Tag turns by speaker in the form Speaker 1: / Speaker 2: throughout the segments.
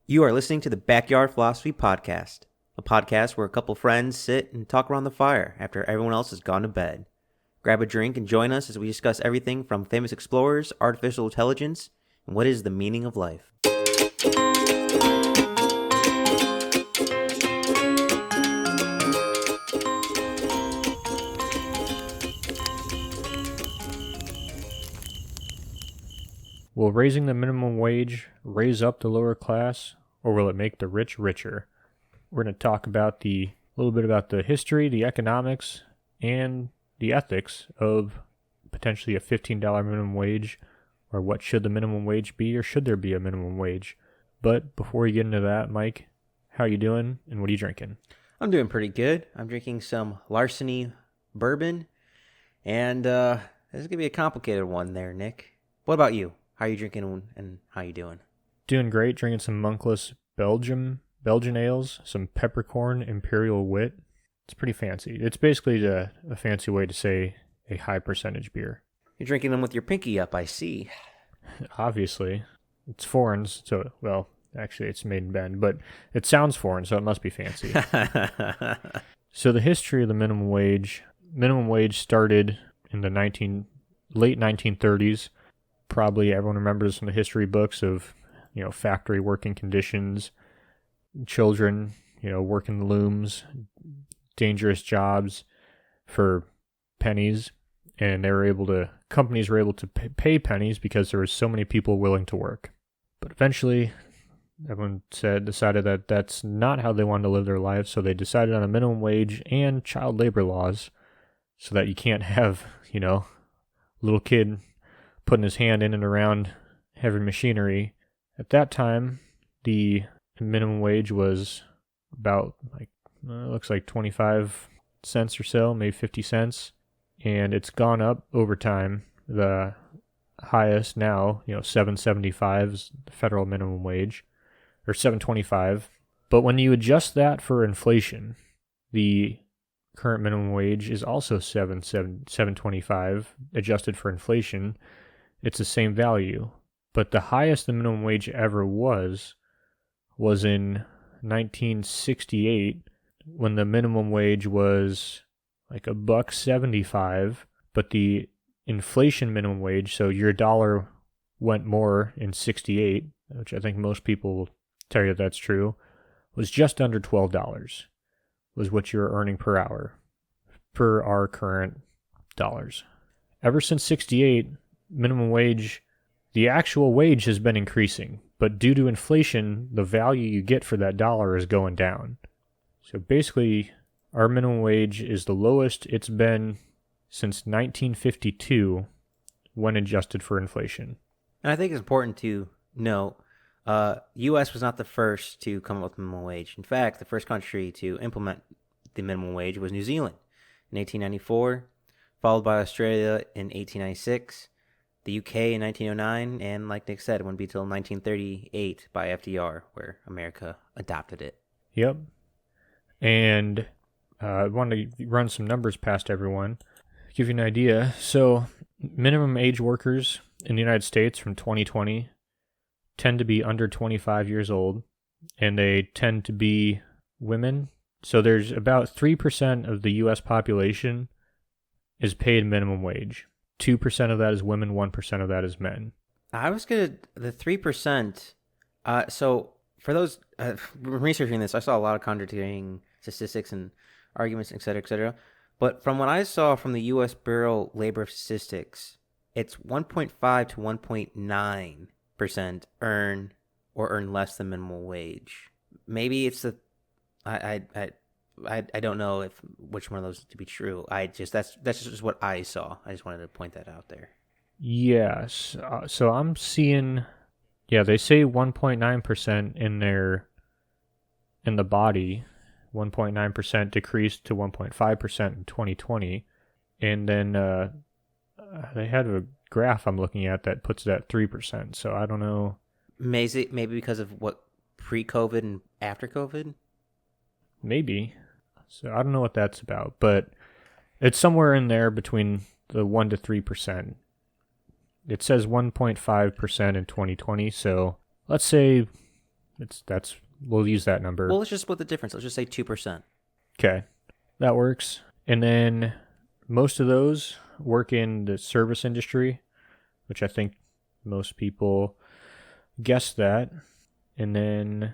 Speaker 1: You are listening to the Backyard Philosophy Podcast, a podcast where a couple friends sit and talk around the fire after everyone else has gone to bed. Grab a drink and join us as we discuss everything from famous explorers, artificial intelligence, and what is the meaning of life.
Speaker 2: Will raising the minimum wage raise up the lower class, or will it make the rich richer? We're going to talk about a little bit about the history, the economics, and the ethics of potentially a $15 minimum wage, or what should the minimum wage be, or should there be a minimum wage? But before we get into that, Mike, how you doing, and what are you drinking?
Speaker 1: I'm doing pretty good. I'm drinking some Larceny bourbon, and this is going to be a complicated one there, Nick. What about you? How are you drinking and how you doing?
Speaker 2: Doing great, drinking some Monkless Belgian ales, some peppercorn Imperial Wit. It's pretty fancy. It's basically a fancy way to say a high percentage beer.
Speaker 1: You're drinking them with your pinky up, I see.
Speaker 2: Obviously. It's foreign, so, well, actually it's made in Bend, but it sounds foreign, so it must be fancy. So the history of the minimum wage started in the late 1930s. Probably everyone remembers from the history books of, factory working conditions, children, working the looms, dangerous jobs for pennies, and companies were able to pay pennies because there were so many people willing to work. But eventually, everyone decided that that's not how they wanted to live their lives, so they decided on a minimum wage and child labor laws so that you can't have, a little kid putting his hand in and around heavy machinery. At that time, the minimum wage was about looks like 25 cents or so, maybe 50 cents, and it's gone up over time. The highest now, $7.75 is the federal minimum wage, or $7.25. But when you adjust that for inflation, the current minimum wage is also $7.25 adjusted for inflation. It's the same value, but the highest the minimum wage ever was in 1968, when the minimum wage was like $1.75, but the inflation minimum wage, so your dollar went more in 68, which I think most people will tell you that's true, was just under $12, was what you were earning per hour, per our current dollars. Ever since 68, minimum wage, the actual wage has been increasing, but due to inflation, the value you get for that dollar is going down. So basically, our minimum wage is the lowest it's been since 1952 when adjusted for inflation.
Speaker 1: And I think it's important to note, U.S. was not the first to come up with minimum wage. In fact, the first country to implement the minimum wage was New Zealand in 1894, followed by Australia in 1896, the UK in 1909, and like Nick said, it wouldn't be until 1938 by FDR where America adopted it.
Speaker 2: Yep. And I wanted to run some numbers past everyone, give you an idea. So minimum age workers in the United States from 2020 tend to be under 25 years old, and they tend to be women. So there's about 3% of the U.S. population is paid minimum wage. 2% of that is women, 1% of that is men.
Speaker 1: I was the 3%. So for those researching this, I saw a lot of contradicting statistics and arguments, et cetera, But from what I saw from the U.S. Bureau of Labor Statistics, it's 1.5 to 1.9% earn less than minimum wage. Maybe it's I don't know which one of those to be true. That's just what I saw. I just wanted to point that out there.
Speaker 2: Yes. So I'm seeing, they say 1.9% in the body, 1.9% decreased to 1.5% in 2020. And then they had a graph I'm looking at that puts it at 3%. So I don't know.
Speaker 1: Maybe because of what pre-COVID and after COVID? Maybe.
Speaker 2: So I don't know what that's about, but it's somewhere in there between the 1 to 3%. It says 1.5% in 2020, so let's say We'll use that number.
Speaker 1: Well, let's just split the difference. Let's just say 2%.
Speaker 2: Okay, that works. And then most of those work in the service industry, which I think most people guess that. And then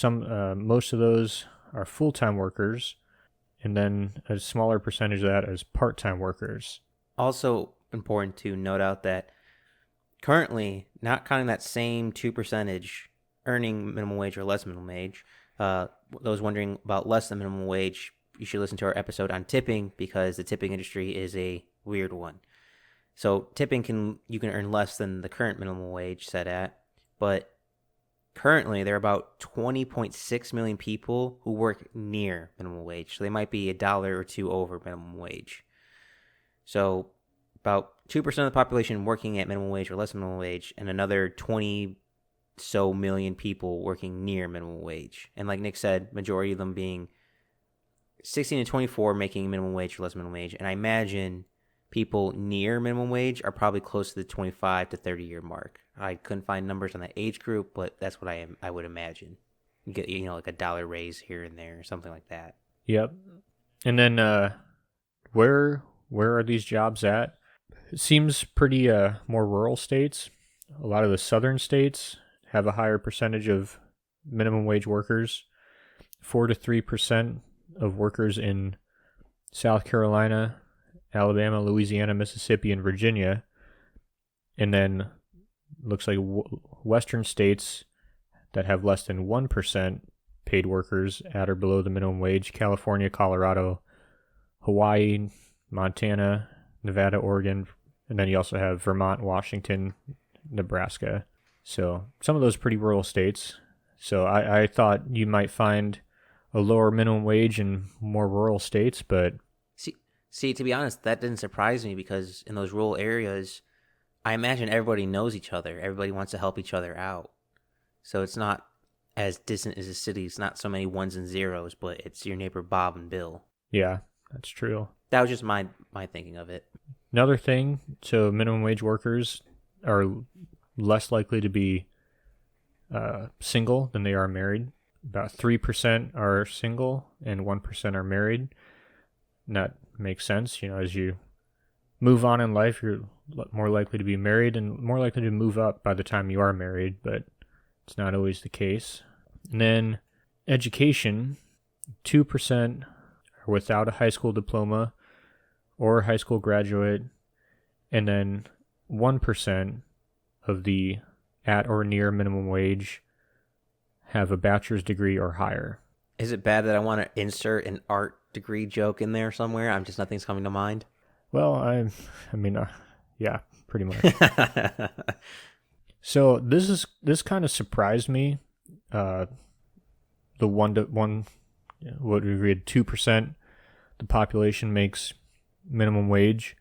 Speaker 2: most of those are full-time workers, and then a smaller percentage of that is part-time workers.
Speaker 1: Also important to note out that currently, not counting that same 2% earning minimum wage or less minimum wage, those wondering about less than minimum wage, you should listen to our episode on tipping, because the tipping industry is a weird one. So tipping you can earn less than the current minimum wage set at, but currently there are about 20.6 million people who work near minimum wage. So they might be $1 or $2 over minimum wage. So about 2% of the population working at minimum wage or less than minimum wage, and another 20 so million people working near minimum wage. And like Nick said, majority of them being 16 to 24 making minimum wage or less minimum wage. And I imagine people near minimum wage are probably close to the 25 to 30 year mark. I couldn't find numbers on that age group, but that's what I would imagine. You get, like $1 raise here and there or something like that.
Speaker 2: Yep. And then where are these jobs at? It seems pretty more rural states. A lot of the southern states have a higher percentage of minimum wage workers. 4 to 3% of workers in South Carolina, Alabama, Louisiana, Mississippi, and Virginia. And then looks like western states that have less than 1% paid workers at or below the minimum wage: California, Colorado, Hawaii, Montana, Nevada, Oregon, and then you also have Vermont, Washington, Nebraska. So some of those pretty rural states. So I thought you might find a lower minimum wage in more rural states, but...
Speaker 1: See, to be honest, that didn't surprise me, because in those rural areas, I imagine everybody knows each other. Everybody wants to help each other out. So it's not as distant as a city. It's not so many ones and zeros, but it's your neighbor Bob and Bill.
Speaker 2: Yeah, that's true.
Speaker 1: That was just my thinking of it.
Speaker 2: Another thing, so minimum wage workers are less likely to be single than they are married. About 3% are single and 1% are married. And that makes sense. As you move on in life, you're more likely to be married and more likely to move up by the time you are married, but it's not always the case. And then education, 2% are without a high school diploma or a high school graduate, and then 1% of the at or near minimum wage have a bachelor's degree or higher.
Speaker 1: Is it bad that I want to insert an art degree joke in there somewhere? Nothing's coming to mind.
Speaker 2: Well, yeah, pretty much. So this kind of surprised me. The what we read, 2% the population makes minimum wage.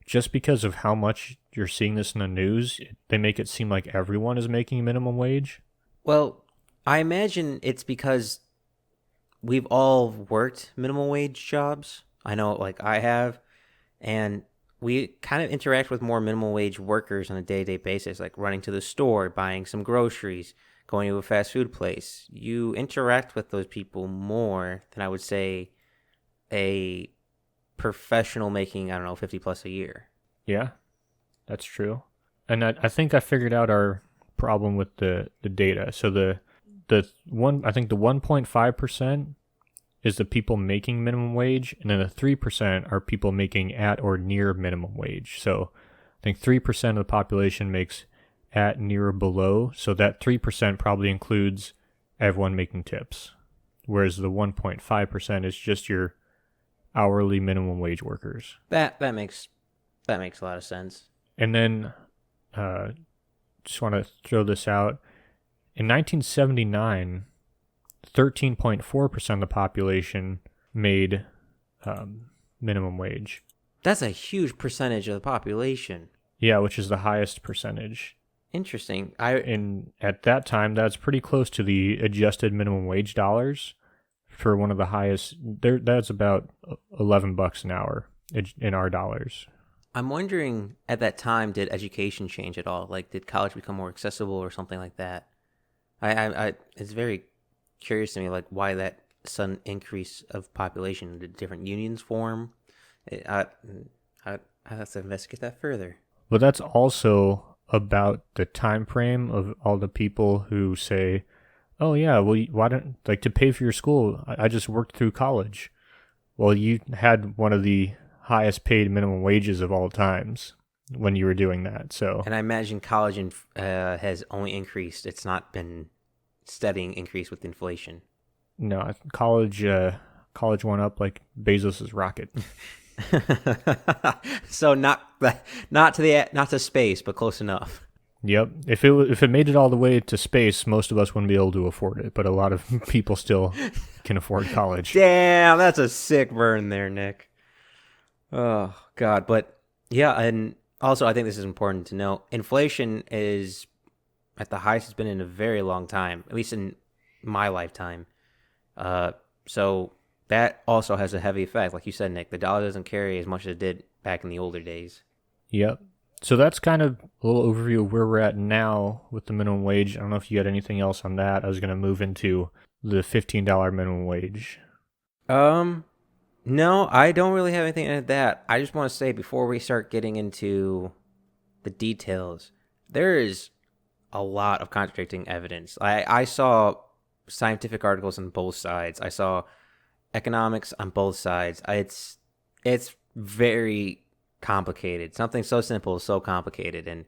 Speaker 2: Just because of how much you're seeing this in the news, they make it seem like everyone is making minimum wage.
Speaker 1: Well, I imagine it's because we've all worked minimum wage jobs. I know, like I have, and we kind of interact with more minimum wage workers on a day-to-day basis, like running to the store, buying some groceries, going to a fast food place. You interact with those people more than, I would say, a professional making, 50 plus a year.
Speaker 2: Yeah, that's true. And I think I figured out our problem with the data. So the 1.5% is the people making minimum wage, and then the 3% are people making at or near minimum wage. So I think 3% of the population makes at, near, or below. So that 3% probably includes everyone making tips, whereas the 1.5% is just your hourly minimum wage workers.
Speaker 1: That makes a lot of sense.
Speaker 2: And then just want to throw this out. In 1979, 13.4% of the population made minimum wage.
Speaker 1: That's a huge percentage of the population.
Speaker 2: Yeah, which is the highest percentage.
Speaker 1: Interesting.
Speaker 2: And at that time, that's pretty close to the adjusted minimum wage dollars for one of the highest. That's about $11 an hour in our dollars.
Speaker 1: I'm wondering, at that time, did education change at all? Like, did college become more accessible or something like that? it's very curious to me, like why that sudden increase of population, the different unions form. I have to investigate that further.
Speaker 2: But that's also about the time frame of all the people who say, "Oh yeah, well, why don't like to pay for your school? I just worked through college." Well, you had one of the highest paid minimum wages of all times when you were doing that. So,
Speaker 1: And I imagine college has only increased. It's not been steady increase with inflation.
Speaker 2: no, college went up like Bezos's rocket.
Speaker 1: So not to space, but close enough.
Speaker 2: Yep. If it made it all the way to space, most of us wouldn't be able to afford it, but a lot of people still can afford college.
Speaker 1: Damn, that's a sick burn there, Nick. Oh God, but yeah, and also I think this is important to know. Inflation is at the highest it's been in a very long time, at least in my lifetime. So that also has a heavy effect. Like you said, Nick, the dollar doesn't carry as much as it did back in the older days.
Speaker 2: Yep. So that's kind of a little overview of where we're at now with the minimum wage. I don't know if you had anything else on that. I was going to move into the $15 minimum wage.
Speaker 1: No, I don't really have anything to add to that. I just want to say before we start getting into the details, there is a lot of contradicting evidence. I saw scientific articles on both sides. I saw economics on both sides. It's very complicated. Something so simple is so complicated. And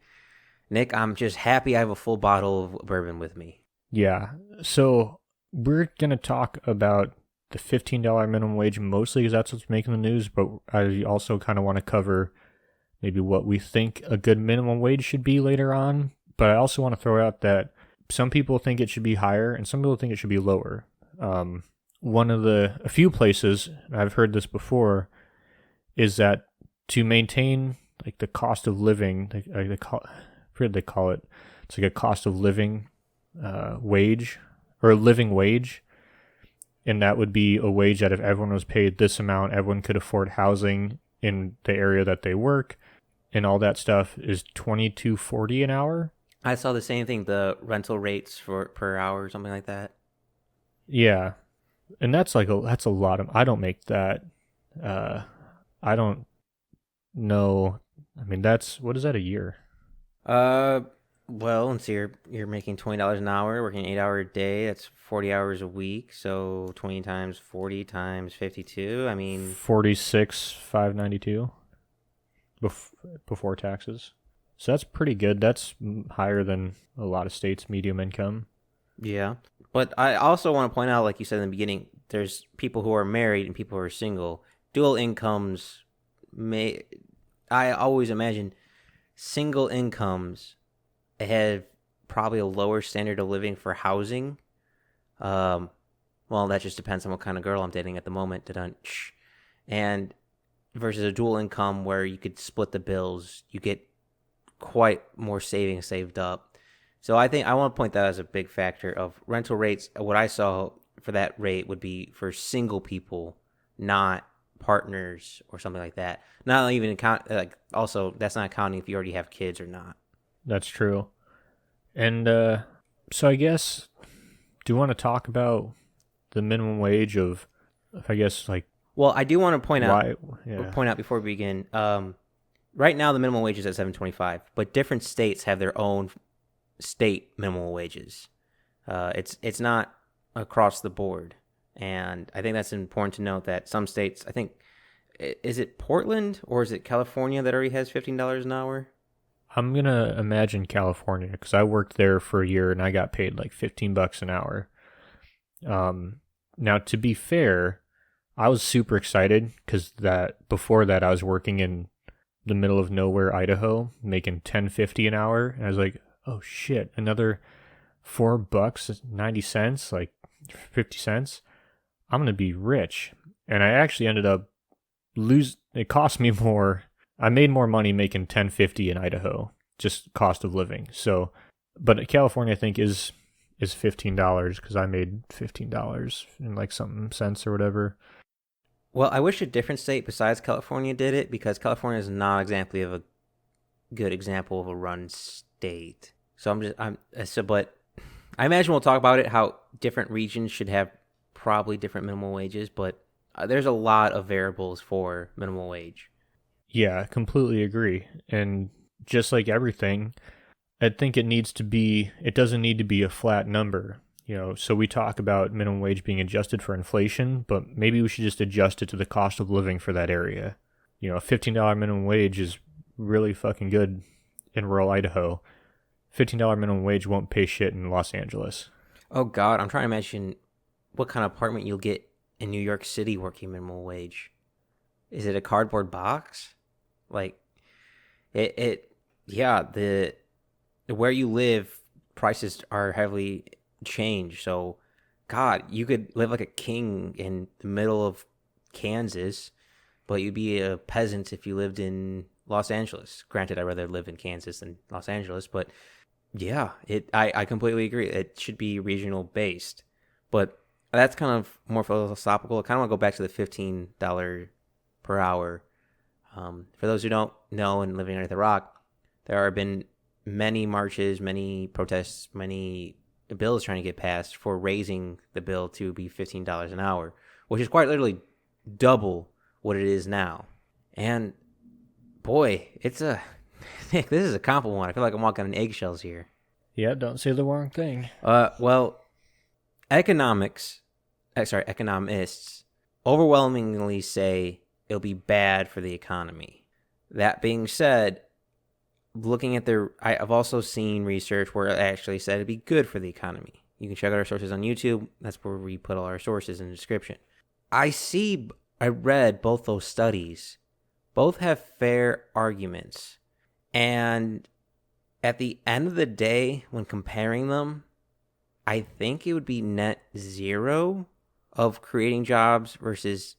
Speaker 1: Nick, I'm just happy I have a full bottle of bourbon with me.
Speaker 2: Yeah. So we're going to talk about the $15 minimum wage mostly because that's what's making the news, but I also kind of want to cover maybe what we think a good minimum wage should be later on. But I also want to throw out that some people think it should be higher and some people think it should be lower. A few places, I've heard this before, is that to maintain like the cost of living, I forget they call it, it's like a cost of living wage or a living wage. And that would be a wage that if everyone was paid this amount, everyone could afford housing in the area that they work and all that stuff is $22.40 an hour.
Speaker 1: I saw the same thing, the rental rates for per hour or something like that.
Speaker 2: Yeah. And that's a lot of, I don't make that. I don't know. I mean, what is that a year?
Speaker 1: Well, let's see, you're making $20 an hour, working 8 hour a day. That's 40 hours a week. So 20 times 40 times 52. I mean,
Speaker 2: 46,592 before taxes. So that's pretty good. That's higher than a lot of states' medium income.
Speaker 1: Yeah. But I also want to point out, like you said in the beginning, there's people who are married and people who are single. Dual incomes I always imagine single incomes have probably a lower standard of living for housing. Well, that just depends on what kind of girl I'm dating at the moment. And versus a dual income where you could split the bills, you get quite more savings saved up. So I think I want to point that as a big factor of rental rates. What I saw for that rate would be for single people, not partners or something like that. Not even count, like, also that's not counting if you already have kids or not.
Speaker 2: That's true. And so I guess, do you want to talk about the minimum wage of, I guess, like,
Speaker 1: well, I do want to point out
Speaker 2: yeah.
Speaker 1: before we begin. Right now the minimum wage is at $7.25, but different states have their own state minimum wages. It's not across the board, and I think that's important to note that some states, I think, is it Portland or is it California that already has $15 an hour?
Speaker 2: I'm going to imagine California because I worked there for a year and I got paid like $15 an hour. Now, to be fair, I was super excited because before that I was working in the middle of nowhere, Idaho, making $10.50 an hour. And I was like, oh shit, another $4.90, like 50 cents. I'm going to be rich. And I actually ended up it cost me more. I made more money making $10.50 in Idaho, just cost of living. So, but California, I think, is $15 because I made $15 in like something cents or whatever.
Speaker 1: Well, I wish a different state besides California did it, because California is not exactly of a good example of a run state. But I imagine we'll talk about it, how different regions should have probably different minimum wages, but there's a lot of variables for minimum wage.
Speaker 2: Yeah, completely agree. And just like everything, I think it doesn't need to be a flat number. So we talk about minimum wage being adjusted for inflation, but maybe we should just adjust it to the cost of living for that area. A $15 minimum wage is really fucking good in rural Idaho. $15 minimum wage won't pay shit in Los Angeles.
Speaker 1: Oh God, I'm trying to imagine what kind of apartment you'll get in New York City working minimum wage. Is it a cardboard box? Like yeah, the where you live, prices are heavily changed. So, God, you could live like a king in the middle of Kansas, but you'd be a peasant if you lived in Los Angeles. Granted, I'd rather live in Kansas than Los Angeles, but yeah, I completely agree. It should be regional based. But that's kind of more philosophical. I kind of want to go back to the $15 per hour. For those who don't know and living under the rock, there have been many marches, many protests, many bills trying to get passed for raising the bill to be $15 an hour, which is quite literally double what it is now. And boy, Nick, this is a compliment one. I feel like I'm walking on eggshells here.
Speaker 2: Yeah, don't say the wrong thing.
Speaker 1: Well, economists overwhelmingly say it'll be bad for the economy. That being said, looking at I've also seen research where it actually said it'd be good for the economy. You can check out our sources on YouTube. That's where we put all our sources in the description. I read both those studies. Both have fair arguments. And at the end of the day, when comparing them, I think it would be net zero of creating jobs versus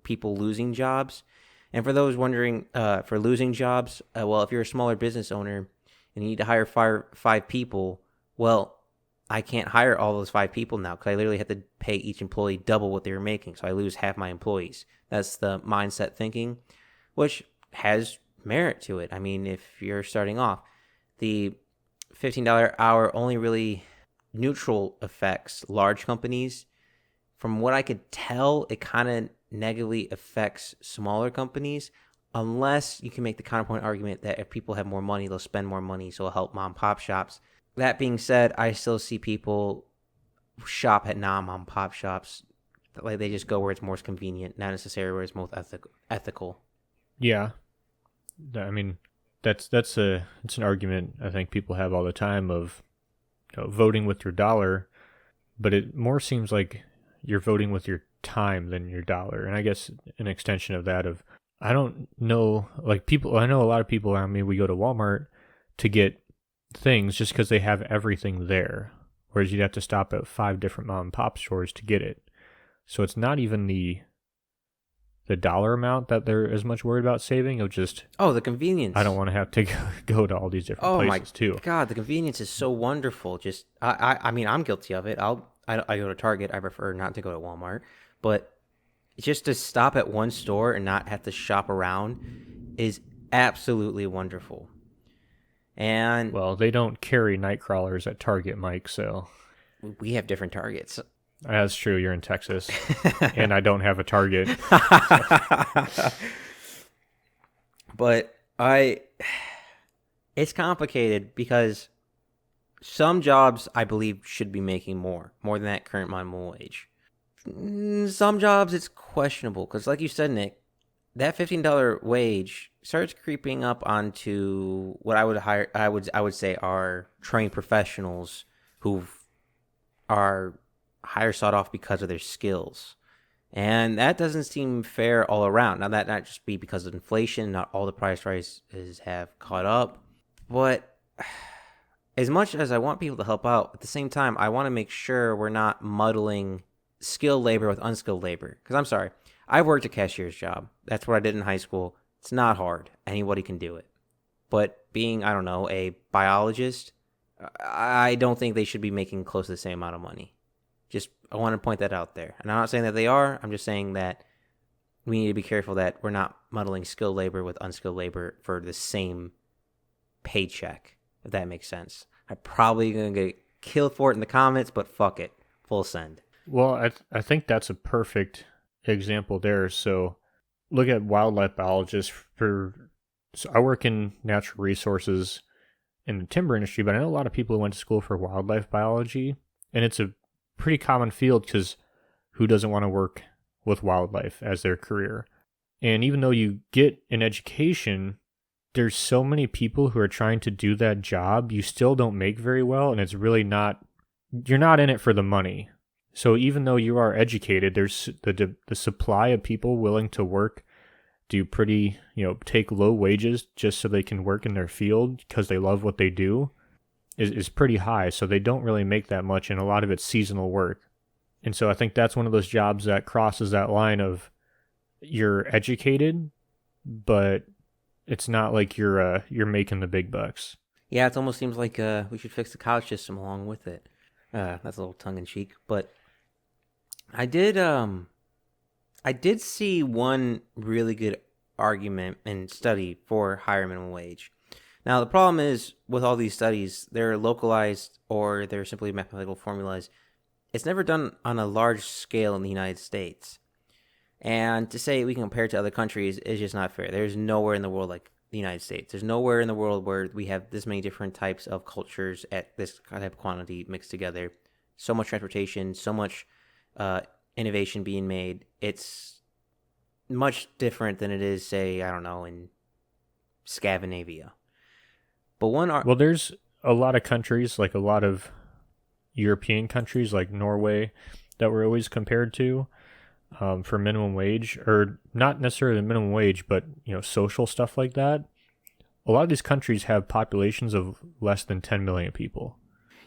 Speaker 1: people losing jobs. And for those wondering, for losing jobs, well, if you're a smaller business owner and you need to hire five people, well, I can't hire all those 5 people now because I literally have to pay each employee double what they were making. So I lose half my employees. That's the mindset thinking, which has merit to it. I mean, if you're starting off, the $15 hour only really neutral affects large companies. From what I could tell, it kind of negatively affects smaller companies, unless you can make the counterpoint argument that if people have more money, they'll spend more money, so it'll help mom and pop shops. That being said, I still see people shop at non mom and pop shops. Like they just go where it's more convenient, not necessarily where it's most ethical.
Speaker 2: Yeah, I mean it's an argument I think people have all the time of voting with your dollar, but it more seems like you're voting with your time than your dollar. And I guess an extension of that I don't know, like I know a lot of people around me, we go to Walmart to get things just because they have everything there, whereas you'd have to stop at 5 different mom and pop stores to get it. So it's not even the dollar amount that they're as much worried about saving, of just
Speaker 1: the convenience.
Speaker 2: I don't want to have to go to all these different places too.
Speaker 1: Oh my God, the convenience is so wonderful. Just I mean, I'm guilty of it. I go to Target. I prefer not to go to Walmart, but just to stop at one store and not have to shop around is absolutely wonderful. And
Speaker 2: well, they don't carry night crawlers at Target, Mike, so
Speaker 1: we have different Targets.
Speaker 2: That's true. You're in Texas, and I don't have a Target.
Speaker 1: But it's complicated because some jobs I believe should be making more than that current minimum wage. Some jobs it's questionable because, like you said, Nick, that $15 wage starts creeping up onto what I would say are trained professionals who are higher sought off because of their skills. And that doesn't seem fair all around. Now, that not just be because of inflation, not all the price rises have caught up. But as much as I want people to help out, at the same time, I want to make sure we're not muddling skilled labor with unskilled labor. Because I'm sorry, I've worked a cashier's job. That's what I did in high school. It's not hard. Anybody can do it. But being, I don't know, a biologist, I don't think they should be making close to the same amount of money. Just, I want to point that out there. And I'm not saying that they are. I'm just saying that we need to be careful that we're not muddling skilled labor with unskilled labor for the same paycheck, if that makes sense. I'm probably going to get kill for it in the comments, but fuck it. Full send.
Speaker 2: Well, I think that's a perfect example there. So look at wildlife biologists so I work in natural resources in the timber industry, but I know a lot of people who went to school for wildlife biology, and it's a pretty common field because who doesn't want to work with wildlife as their career? And even though you get an education, there's so many people who are trying to do that job, you still don't make very well, and it's really not, you're not in it for the money. So even though you are educated, there's the supply of people willing to work, do pretty, take low wages just so they can work in their field because they love what they do is pretty high. So they don't really make that much, and a lot of it's seasonal work. And so I think that's one of those jobs that crosses that line of you're educated, but it's not like you're making the big bucks.
Speaker 1: Yeah, it almost seems like we should fix the college system along with it. That's a little tongue in cheek, but I did see one really good argument and study for higher minimum wage. Now, the problem is with all these studies, they're localized or they're simply mathematical formulas. It's never done on a large scale in the United States. And to say we can compare it to other countries is just not fair. There's nowhere in the world like the United States. There's nowhere in the world where we have this many different types of cultures at this type of quantity mixed together. So much transportation, so much innovation being made. It's much different than it is, say, I don't know, in Scandinavia. But
Speaker 2: well, there's a lot of countries, like a lot of European countries, like Norway, that we're always compared to for minimum wage, or not necessarily the minimum wage, but social stuff like that. A lot of these countries have populations of less than 10 million people.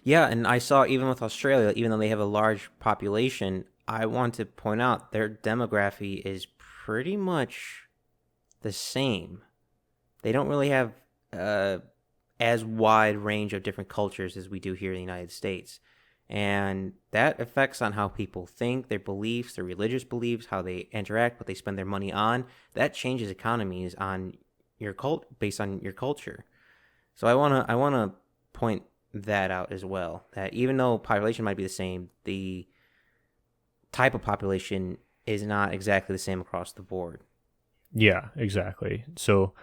Speaker 1: Yeah, and I saw even with Australia, even though they have a large population, I want to point out their demography is pretty much the same. They don't really have as wide range of different cultures as we do here in the United States. And that affects on how people think, their beliefs, their religious beliefs, how they interact, what they spend their money on. That changes economies on your based on your culture. So I wanna point that out as well. That even though population might be the same, the type of population is not exactly the same across the board.
Speaker 2: Yeah, exactly. So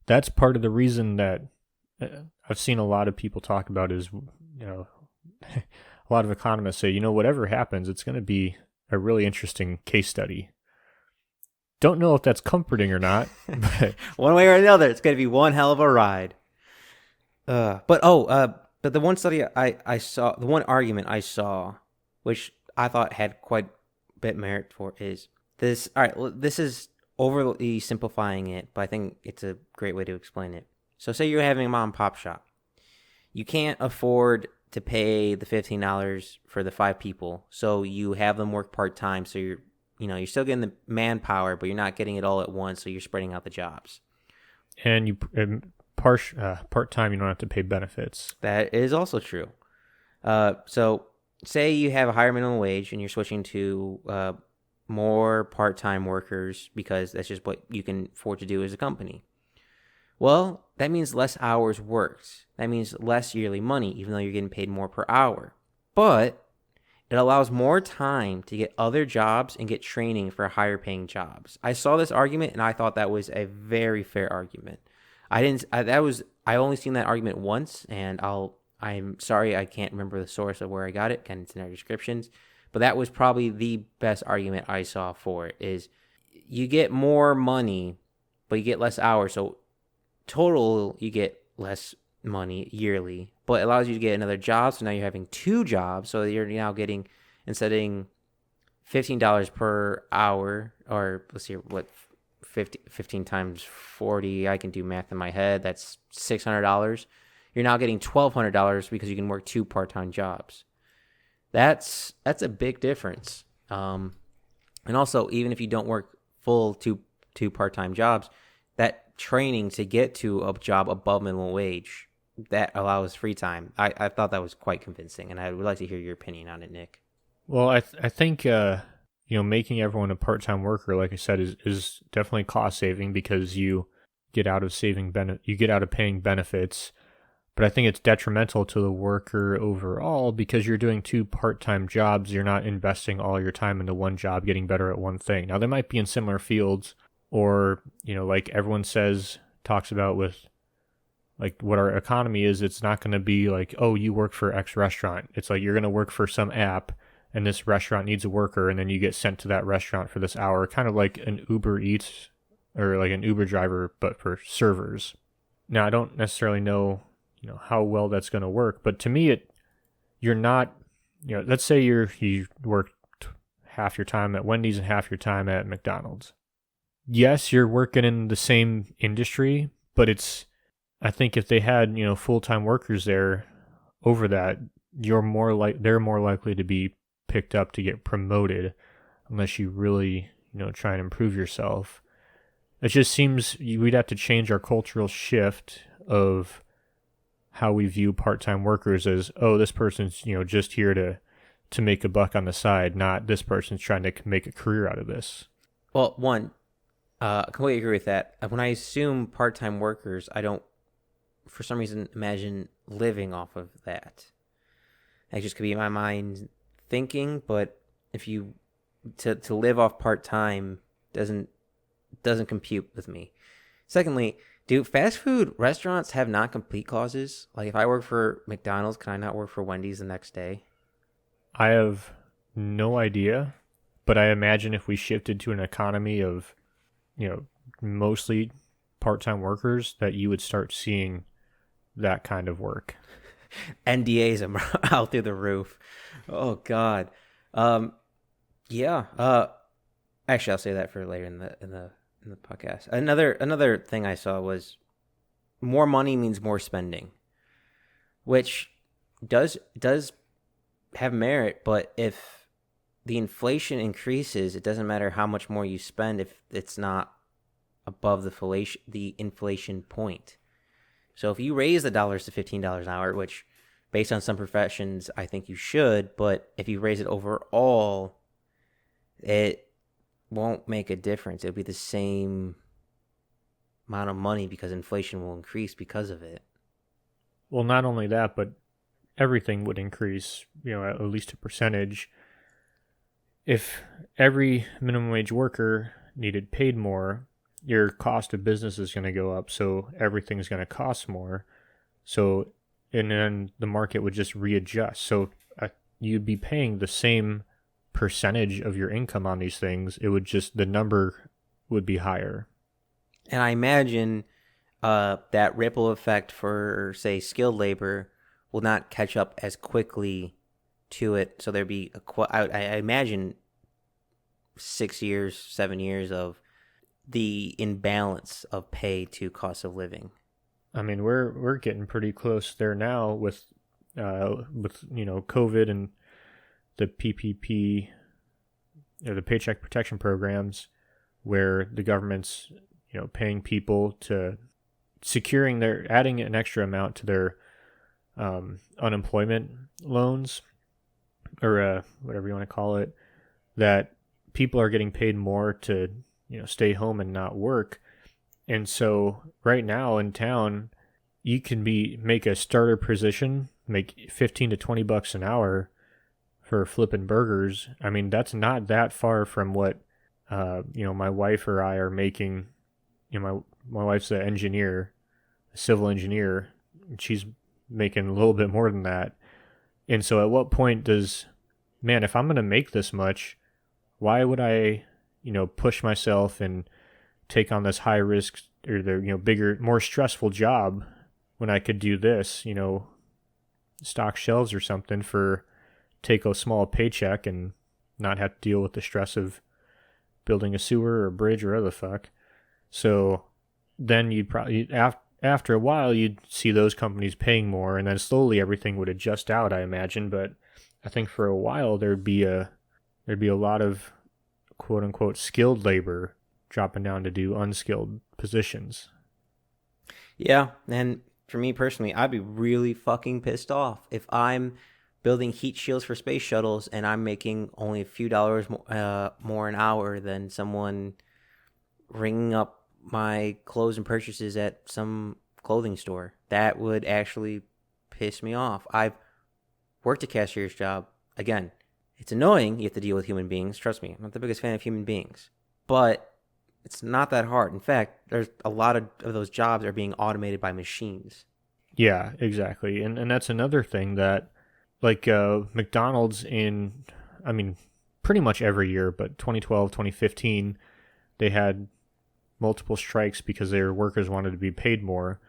Speaker 2: that's part of the reason that I've seen a lot of people talk about is, a lot of economists say, whatever happens, it's going to be a really interesting case study. Don't know if that's comforting or not. But
Speaker 1: one way or another, it's going to be one hell of a ride. But the one study I saw, the one argument I saw, which I thought had quite a bit merit for, is this. All right, this is overly simplifying it, but I think it's a great way to explain it. So say you're having a mom and pop shop. You can't afford to pay the $15 for the 5 people, so you have them work part-time, so you're still getting the manpower, but you're not getting it all at once, so you're spreading out the jobs.
Speaker 2: And part-time, you don't have to pay benefits.
Speaker 1: That is also true. So say you have a higher minimum wage and you're switching to more part-time workers because that's just what you can afford to do as a company. Well, that means less hours worked. That means less yearly money, even though you're getting paid more per hour. But it allows more time to get other jobs and get training for higher paying jobs. I saw this argument and I thought that was a very fair argument. I only seen that argument once, and I'm sorry I can't remember the source of where I got it. Again, it's in our descriptions. But that was probably the best argument I saw for it, is you get more money, but you get less hours. So total, you get less money yearly, but it allows you to get another job. So now you're having 2 jobs. So you're now getting, instead of getting $15 per hour, or let's see, 15 times 40, I can do math in my head. That's $600. You're now getting $1,200 because you can work 2 part-time jobs. That's a big difference. And also, even if you don't work full two part-time jobs, that training to get to a job above minimum wage, that allows free time. I thought that was quite convincing, and I would like to hear your opinion on it, Nick.
Speaker 2: Well, I think making everyone a part-time worker, like I said, is definitely cost saving because you get out of paying benefits. But I think it's detrimental to the worker overall because you're doing two part-time jobs. You're not investing all your time into one job, getting better at one thing. Now, they might be in similar fields, or, like everyone talks about with like what our economy is. It's not going to be like, oh, you work for X restaurant. It's like you're going to work for some app and this restaurant needs a worker, and then you get sent to that restaurant for this hour, kind of like an Uber Eats or like an Uber driver, but for servers. Now, I don't necessarily know how well that's going to work, but to me, you're not, let's say you work half your time at Wendy's and half your time at McDonald's. Yes, you're working in the same industry, but I think if they had, full-time workers there over that, they're more likely to be picked up to get promoted unless you really, try and improve yourself. It just seems we'd have to change our cultural shift of how we view part-time workers as, oh, this person's, just here to make a buck on the side, not this person's trying to make a career out of this.
Speaker 1: Well, I completely agree with that. When I assume part-time workers, I don't, for some reason, imagine living off of that. That just could be my mind thinking, but if you to live off part-time doesn't compute with me. Secondly, do fast food restaurants have non-compete clauses? Like, if I work for McDonald's, can I not work for Wendy's the next day?
Speaker 2: I have no idea, but I imagine if we shifted to an economy of, mostly part-time workers, that you would start seeing that kind of work.
Speaker 1: NDAs are out through the roof. Oh God. Yeah. Actually, I'll say that for later in the podcast. Another thing I saw was more money means more spending, which does have merit, but if the inflation increases, it doesn't matter how much more you spend if it's not above the inflation point. So if you raise the dollars to $15 an hour, which based on some professions I think you should, but if you raise it overall, it won't make a difference. It'll be the same amount of money because inflation will increase because of it.
Speaker 2: Well, not only that, but everything would increase, at least a percentage. If every minimum wage worker needed paid more, your cost of business is going to go up, so everything's going to cost more. So, and then the market would just readjust. So you'd be paying the same percentage of your income on these things. It would just, the number would be higher.
Speaker 1: And I imagine that ripple effect for, say, skilled labor will not catch up as quickly to it. So there'd be I imagine 6 years, 7 years of the imbalance of pay to cost of living.
Speaker 2: I mean, we're getting pretty close there now with COVID and the PPP, the Paycheck Protection Programs, where the government's paying people to adding an extra amount to their unemployment loans, or whatever you want to call it, that people are getting paid more to stay home and not work. And so right now in town, you can make a starter position, make 15 to 20 bucks an hour for flipping burgers. I mean, that's not that far from what my wife or I are making. My wife's an engineer, a civil engineer, and she's making a little bit more than that. And so at what point if I'm going to make this much, why would I, push myself and take on this high risk or the, bigger, more stressful job when I could do this, stock shelves or something take a small paycheck and not have to deal with the stress of building a sewer or a bridge or whatever the fuck. So then you'd probably, after a while, you'd see those companies paying more, and then slowly everything would adjust out, I imagine. But I think for a while there'd be a lot of quote unquote skilled labor dropping down to do unskilled positions.
Speaker 1: Yeah, and for me personally, I'd be really fucking pissed off if I'm building heat shields for space shuttles and I'm making only a few dollars more an hour than someone ringing up my clothes and purchases at some clothing store. that would actually piss me off. I've worked a cashier's job. Again, it's annoying. You have to deal with human beings. Trust me, I'm not the biggest fan of human beings. But it's not that hard. In fact, there's a lot of those jobs are being automated by machines.
Speaker 2: Yeah, exactly. And that's another thing that, like, McDonald's pretty much every year, but 2012, 2015, they had multiple strikes because their workers wanted to be paid more.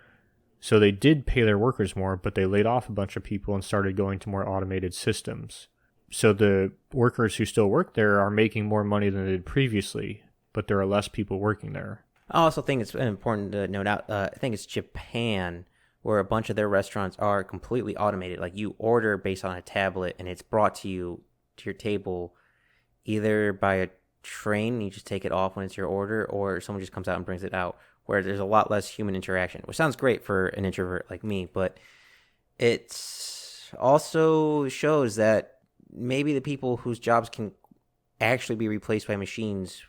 Speaker 2: So they did pay their workers more, but they laid off a bunch of people and started going to more automated systems. So the workers who still work there are making more money than they did previously, but there are less people working there.
Speaker 1: I also think it's important to note out, I think it's Japan, where a bunch of their restaurants are completely automated. Like, you order based on a tablet and it's brought to you to your table either by a train, you just take it off when it's your order, or someone just comes out and brings it out, where there's a lot less human interaction, which sounds great for an introvert like me, but it also shows that maybe the people whose jobs can actually be replaced by machines,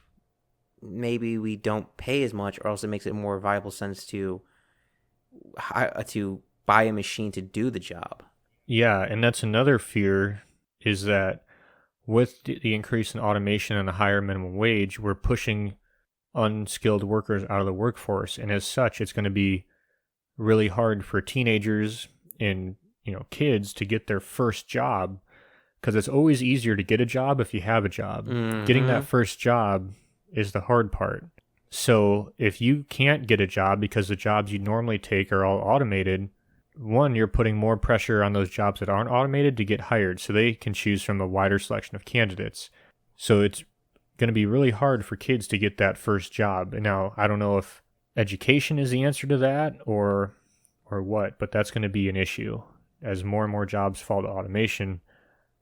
Speaker 1: maybe we don't pay as much, or else it makes it more viable sense to buy a machine to do the job.
Speaker 2: Yeah, and that's another fear, is that with the increase in automation and a higher minimum wage, we're pushing unskilled workers out of the workforce, and as such, it's going to be really hard for teenagers and kids to get their first job, because it's always easier to get a job if you have a job.
Speaker 1: Mm-hmm.
Speaker 2: Getting that first job is the hard part. So if you can't get a job because the jobs you normally take are all automated, one, you're putting more pressure on those jobs that aren't automated to get hired, so they can choose from a wider selection of candidates. So it's going to be really hard for kids to get that first job. And now, I don't know if education is the answer to that or what, but that's going to be an issue. As more and more jobs fall to automation,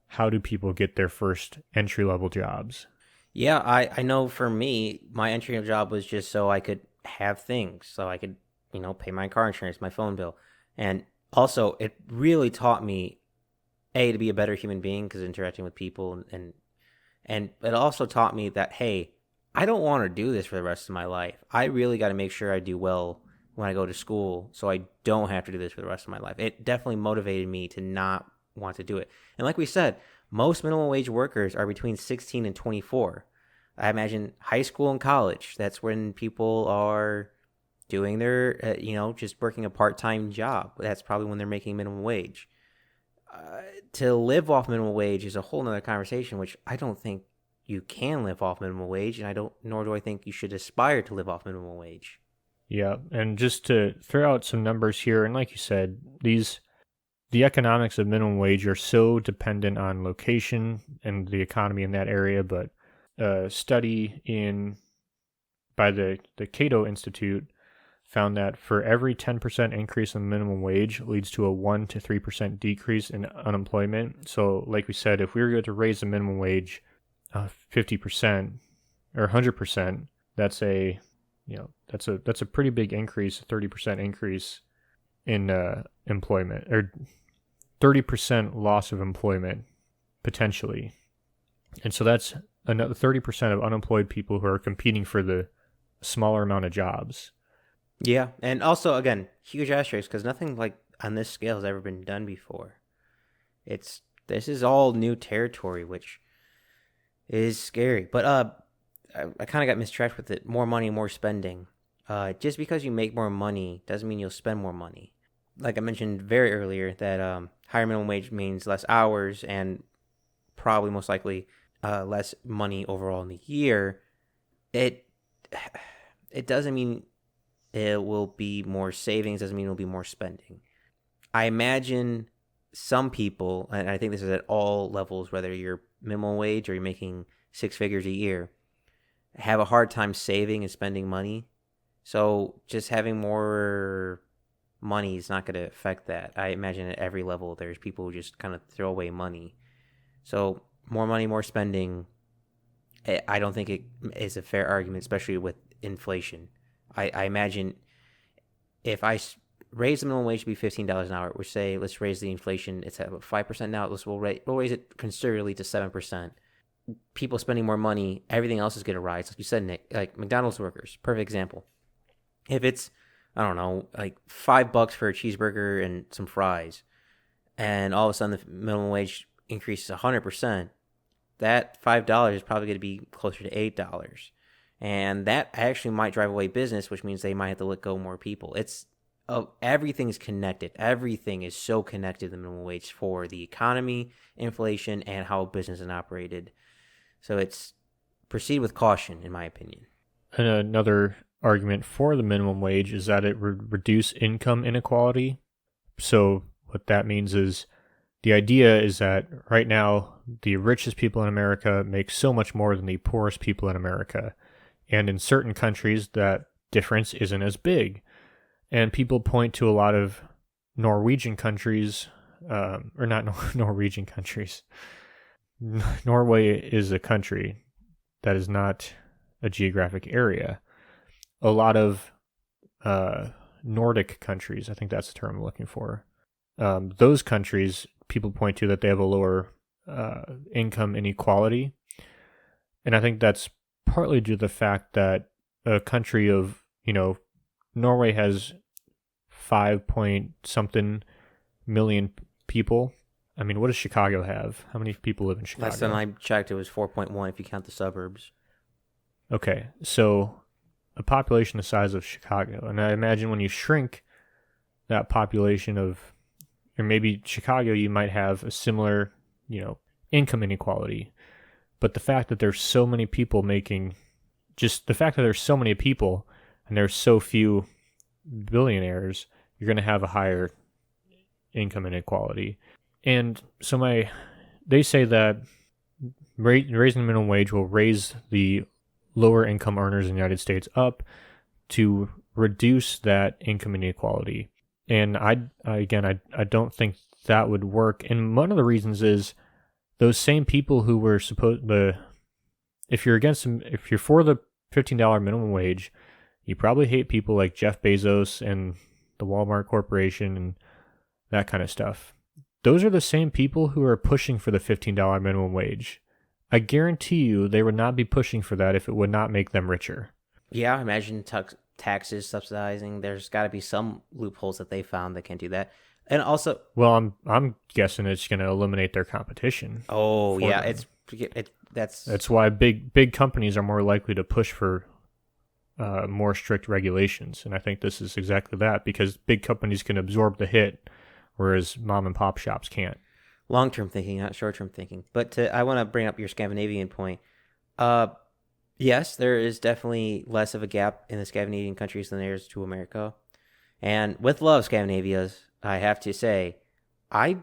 Speaker 2: how do people get their first entry-level jobs?
Speaker 1: Yeah, I know for me, my entry job was just so I could have things, so I could, pay my car insurance, my phone bill. And also, it really taught me, to be a better human being, because interacting with people, and it also taught me that, hey, I don't want to do this for the rest of my life. I really got to make sure I do well when I go to school, so I don't have to do this for the rest of my life. It definitely motivated me to not want to do it. And like we said, most minimum wage workers are between 16 and 24. I imagine high school and college, that's when people are doing their, just working a part-time job. That's probably when they're making minimum wage. To live off minimum wage is a whole nother conversation, which I don't think you can live off minimum wage, and nor do I think you should aspire to live off minimum wage.
Speaker 2: Yeah, and just to throw out some numbers here, and like you said, the economics of minimum wage are so dependent on location and the economy in that area, but a study by the Cato Institute found that for every 10% increase in minimum wage leads to a 1 to 3% decrease in unemployment. So like we said, if we were going to raise the minimum wage 50% or 100%, that's a pretty big increase, a 30% increase in employment, or 30% loss of employment potentially. And so that's another 30% of unemployed people who are competing for the smaller amount of jobs.
Speaker 1: Yeah, and also, again, huge asterisks, because nothing like on this scale has ever been done before. This is all new territory, which is scary. But I kind of got mistracked with it. More money, more spending. Just because you make more money doesn't mean you'll spend more money. Like I mentioned very earlier, that higher minimum wage means less hours and probably most likely less money overall in the year. It doesn't mean it will be more savings, doesn't mean it will be more spending. I imagine some people, and I think this is at all levels, whether you're minimum wage or you're making six figures a year, have a hard time saving and spending money. So just having more money is not going to affect that. I imagine at every level there's people who just kind of throw away money. So more money, more spending, I don't think it is a fair argument, especially with inflation. I imagine if I raise the minimum wage to be $15 an hour, we say let's raise the inflation. It's at 5% now. We'll raise it considerably to 7%. People spending more money, everything else is going to rise. Like you said, Nick, like McDonald's workers, perfect example. If it's I don't know, like $5 for a cheeseburger and some fries, and all of a sudden the minimum wage increases 100%, that $5 is probably going to be closer to $8. And that actually might drive away business, which means they might have to let go more people. Everything's connected. Everything is so connected to the minimum wage for the economy, inflation, and how business is operated. So it's proceed with caution, in my opinion.
Speaker 2: And another argument for the minimum wage is that it would reduce income inequality. So what that means is the idea is that right now the richest people in America make so much more than the poorest people in America. And in certain countries, that difference isn't as big. And people point to a lot of Norwegian countries, or not Norwegian countries. Norway is a country that is not a geographic area. A lot of Nordic countries, I think that's the term I'm looking for. Those countries, people point to that they have a lower income inequality. And I think that's partly due to the fact that a country of, Norway has 5 point something million people. I mean, what does Chicago have? How many people live in Chicago?
Speaker 1: Last time I checked, it was 4.1 if you count the suburbs.
Speaker 2: Okay, so a population the size of Chicago. And I imagine when you shrink that population of, or maybe Chicago, you might have a similar, income inequality. But the fact that there's so many people just the fact that there's so many people and there's so few billionaires, you're going to have a higher income inequality. And so they say that raising the minimum wage will raise the lower income earners in the United States up to reduce that income inequality. And I don't think that would work. And one of the reasons is those same people who were if you're for the $15 minimum wage, you probably hate people like Jeff Bezos and the Walmart Corporation and that kind of stuff. Those are the same people who are pushing for the $15 minimum wage. I guarantee you they would not be pushing for that if it would not make them richer.
Speaker 1: Yeah, imagine taxes subsidizing. There's got to be some loopholes that they found that can do that. And also,
Speaker 2: well, I'm guessing it's going to eliminate their competition.
Speaker 1: Oh yeah,
Speaker 2: them.
Speaker 1: That's
Speaker 2: why big companies are more likely to push for more strict regulations, and I think this is exactly that, because big companies can absorb the hit, whereas mom and pop shops can't.
Speaker 1: Long-term thinking, not short-term thinking. But I want to bring up your Scandinavian point. Yes, there is definitely less of a gap in the Scandinavian countries than there is to America. And with love, Scandinavias, I have to say, I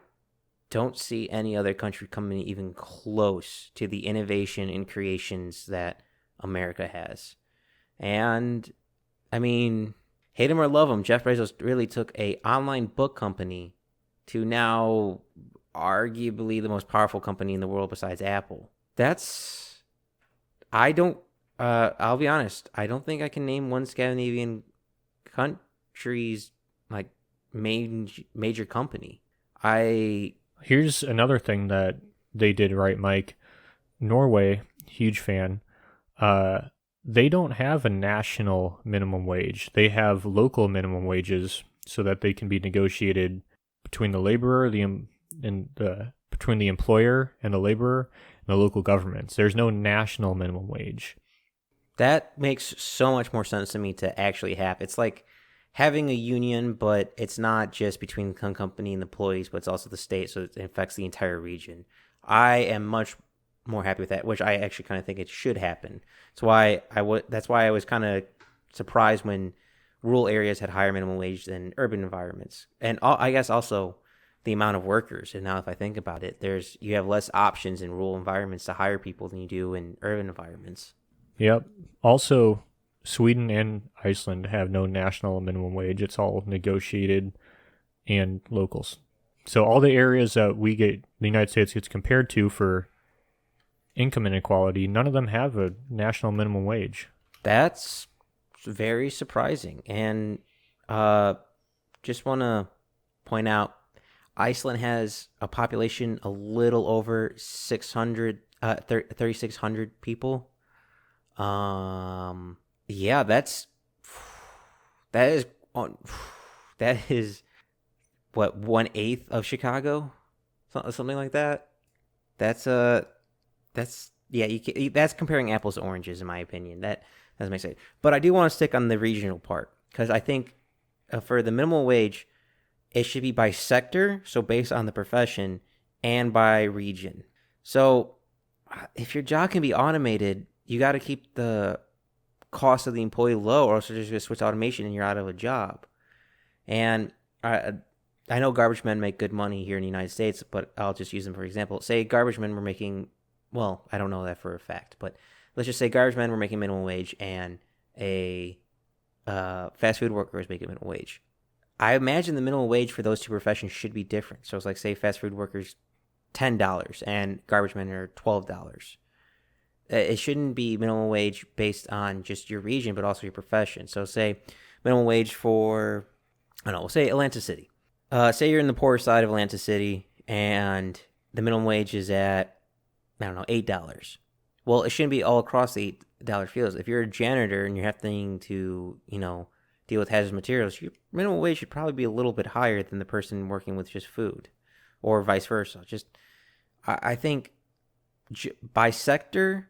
Speaker 1: don't see any other country coming even close to the innovation and creations that America has. And, I mean, hate him or love him, Jeff Bezos really took a online book company to now arguably the most powerful company in the world besides Apple. I'll be honest, I don't think I can name one Scandinavian country's like major company.
Speaker 2: Here's another thing that they did right, Mike. Norway, huge fan. They don't have a national minimum wage. They have local minimum wages so that they can be negotiated between the laborer, between the employer and the laborer and the local governments. There's no national minimum wage.
Speaker 1: That makes so much more sense to me to actually have. It's like having a union, but it's not just between the company and the employees, but it's also the state, so it affects the entire region. I am much more happy with that, which I actually kind of think it should happen. That's why I was kind of surprised when rural areas had higher minimum wage than urban environments, and I guess also the amount of workers. And now, if I think about it, you have less options in rural environments to hire people than you do in urban environments.
Speaker 2: Yep. Also, Sweden and Iceland have no national minimum wage. It's all negotiated and locals. So all the areas that the United States gets compared to for income inequality, none of them have a national minimum wage.
Speaker 1: That's very surprising. And just want to point out, Iceland has a population a little over 3,600 people. Yeah, that is on that is what 1/8 of Chicago, something like that. That's that's yeah. That's comparing apples to oranges in my opinion. That doesn't make sense. But I do want to stick on the regional part because I think for the minimum wage, it should be by sector, so based on the profession, and by region. So if your job can be automated, you got to keep the cost of the employee low, or else you're just going to switch to automation and you're out of a job. And I know garbage men make good money here in the United States, but I'll just use them for example. Say garbage men were making, well, I don't know that for a fact, but let's just say garbage men were making minimum wage and a fast food worker is making minimum wage. I imagine the minimum wage for those two professions should be different. So it's like, say, fast food workers $10 and garbage men are $12. It shouldn't be minimum wage based on just your region, but also your profession. So say minimum wage for, I don't know, we'll say Atlantic City. Say you're in the poorer side of Atlantic City and the minimum wage is at, I don't know, $8. Well, it shouldn't be all across the $8 fields. If you're a janitor and you're having to, deal with hazardous materials, your minimum wage should probably be a little bit higher than the person working with just food, or vice versa. I think by sector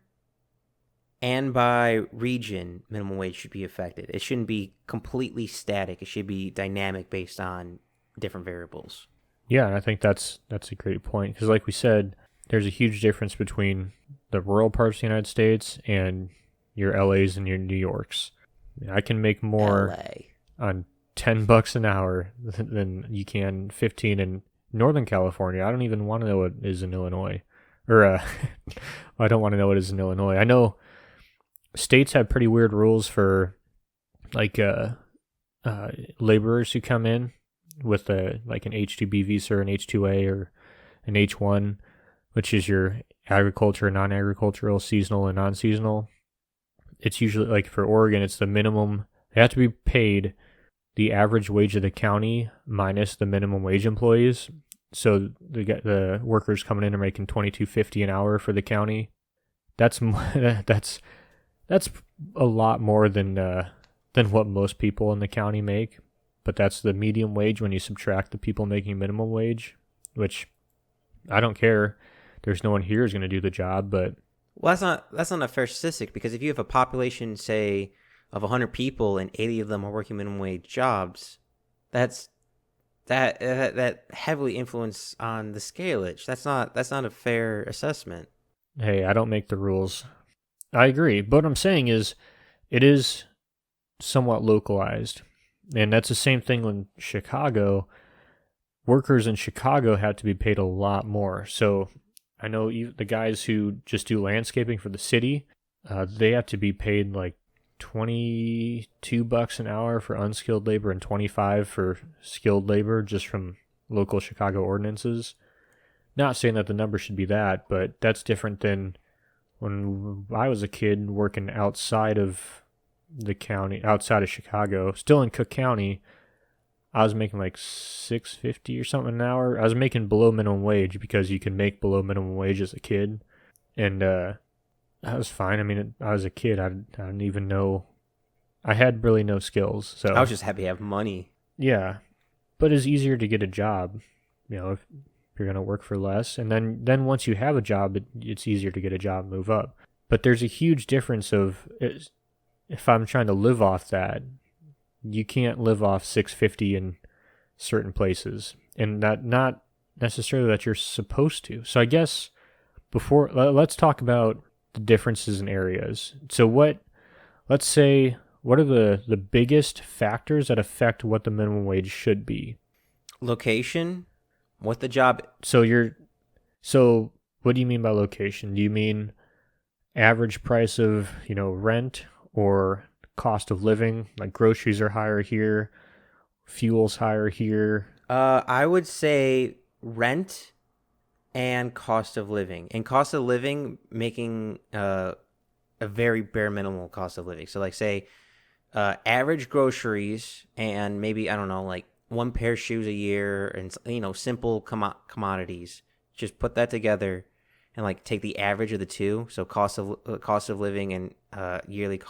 Speaker 1: and by region, minimum wage should be affected. It shouldn't be completely static. It should be dynamic based on different variables.
Speaker 2: Yeah, I think that's a great point because, like we said, there's a huge difference between the rural parts of the United States and your LAs and your New Yorks. I can make more on $10 an hour than you can 15 in Northern California. I don't even want to know what is in Illinois, or I don't want to know what is in Illinois. I know states have pretty weird rules for like laborers who come in with like an H-2B visa or an H-2A or an H-1, which is your agriculture, non-agricultural, seasonal, and non-seasonal. It's usually, like for Oregon, it's the minimum. They have to be paid the average wage of the county minus the minimum wage employees. So the workers coming in are making $22.50 an hour for the county. That's a lot more than what most people in the county make. But that's the medium wage when you subtract the people making minimum wage, which I don't care. There's no one here who's going to do the job, but.
Speaker 1: Well, that's not a fair statistic because if you have a population, say, of 100 people and 80 of them are working minimum wage jobs, that heavily influence on the scalage. That's not a fair assessment.
Speaker 2: Hey, I don't make the rules. I agree, but what I'm saying is, it is somewhat localized, and that's the same thing in Chicago. Workers in Chicago have to be paid a lot more, so. I know the guys who just do landscaping for the city, they have to be paid like $22 an hour for unskilled labor and $25 for skilled labor just from local Chicago ordinances. Not saying that the number should be that, but that's different than when I was a kid working outside of the county, outside of Chicago, still in Cook County. I was making like $6.50 or something an hour. I was making below minimum wage because you can make below minimum wage as a kid, and that was fine. I mean, I was a kid. I didn't even know. I had really no skills, so
Speaker 1: I was just happy to have money.
Speaker 2: Yeah, but it's easier to get a job, if you're gonna work for less, and then once you have a job, it's easier to get a job, move up. But there's a huge difference if I'm trying to live off that. You can't live off $6.50 in certain places, and that not necessarily that you're supposed to. So I guess let's talk about the differences in areas. So let's say, what are the biggest factors that affect what the minimum wage should be?
Speaker 1: Location, what the job.
Speaker 2: So what do you mean by location? Do you mean average price of, rent, or cost of living? Like groceries are higher here, fuel's higher here.
Speaker 1: I would say rent and cost of living. And cost of living, making a very bare minimal cost of living. So like say average groceries and maybe, I don't know, like one pair of shoes a year and, simple commodities. Just put that together and like take the average of the two. So cost of living and yearly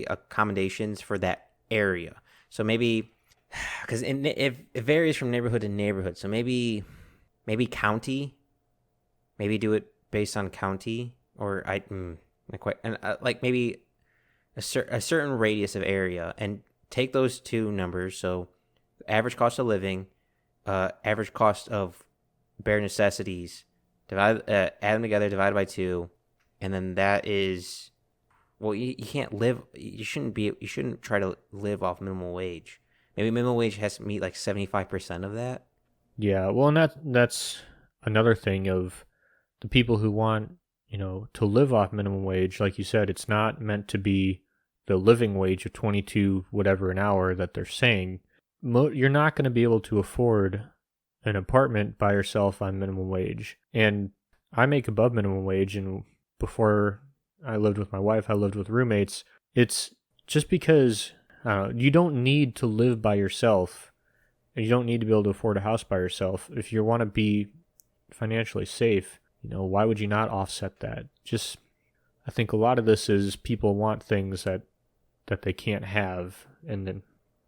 Speaker 1: accommodations for that area. So maybe because it varies from neighborhood to neighborhood. So maybe county, maybe do it based on county, or not quite, and like maybe a certain radius of area, and take those two numbers. So average cost of living, average cost of bare necessities, add them together, divided by two, and then that is, well, you can't live. You shouldn't try to live off minimum wage. Maybe minimum wage has to meet like 75% of that.
Speaker 2: Yeah, well, and that's another thing of the people who want, to live off minimum wage. Like you said, it's not meant to be the living wage of 22 whatever an hour that they're saying. You're not going to be able to afford an apartment by yourself on minimum wage. And I make above minimum wage, and before I lived with my wife, I lived with roommates. It's just because you don't need to live by yourself. You don't need to be able to afford a house by yourself. If you want to be financially safe, why would you not offset that? Just, I think a lot of this is people want things that they can't have, and then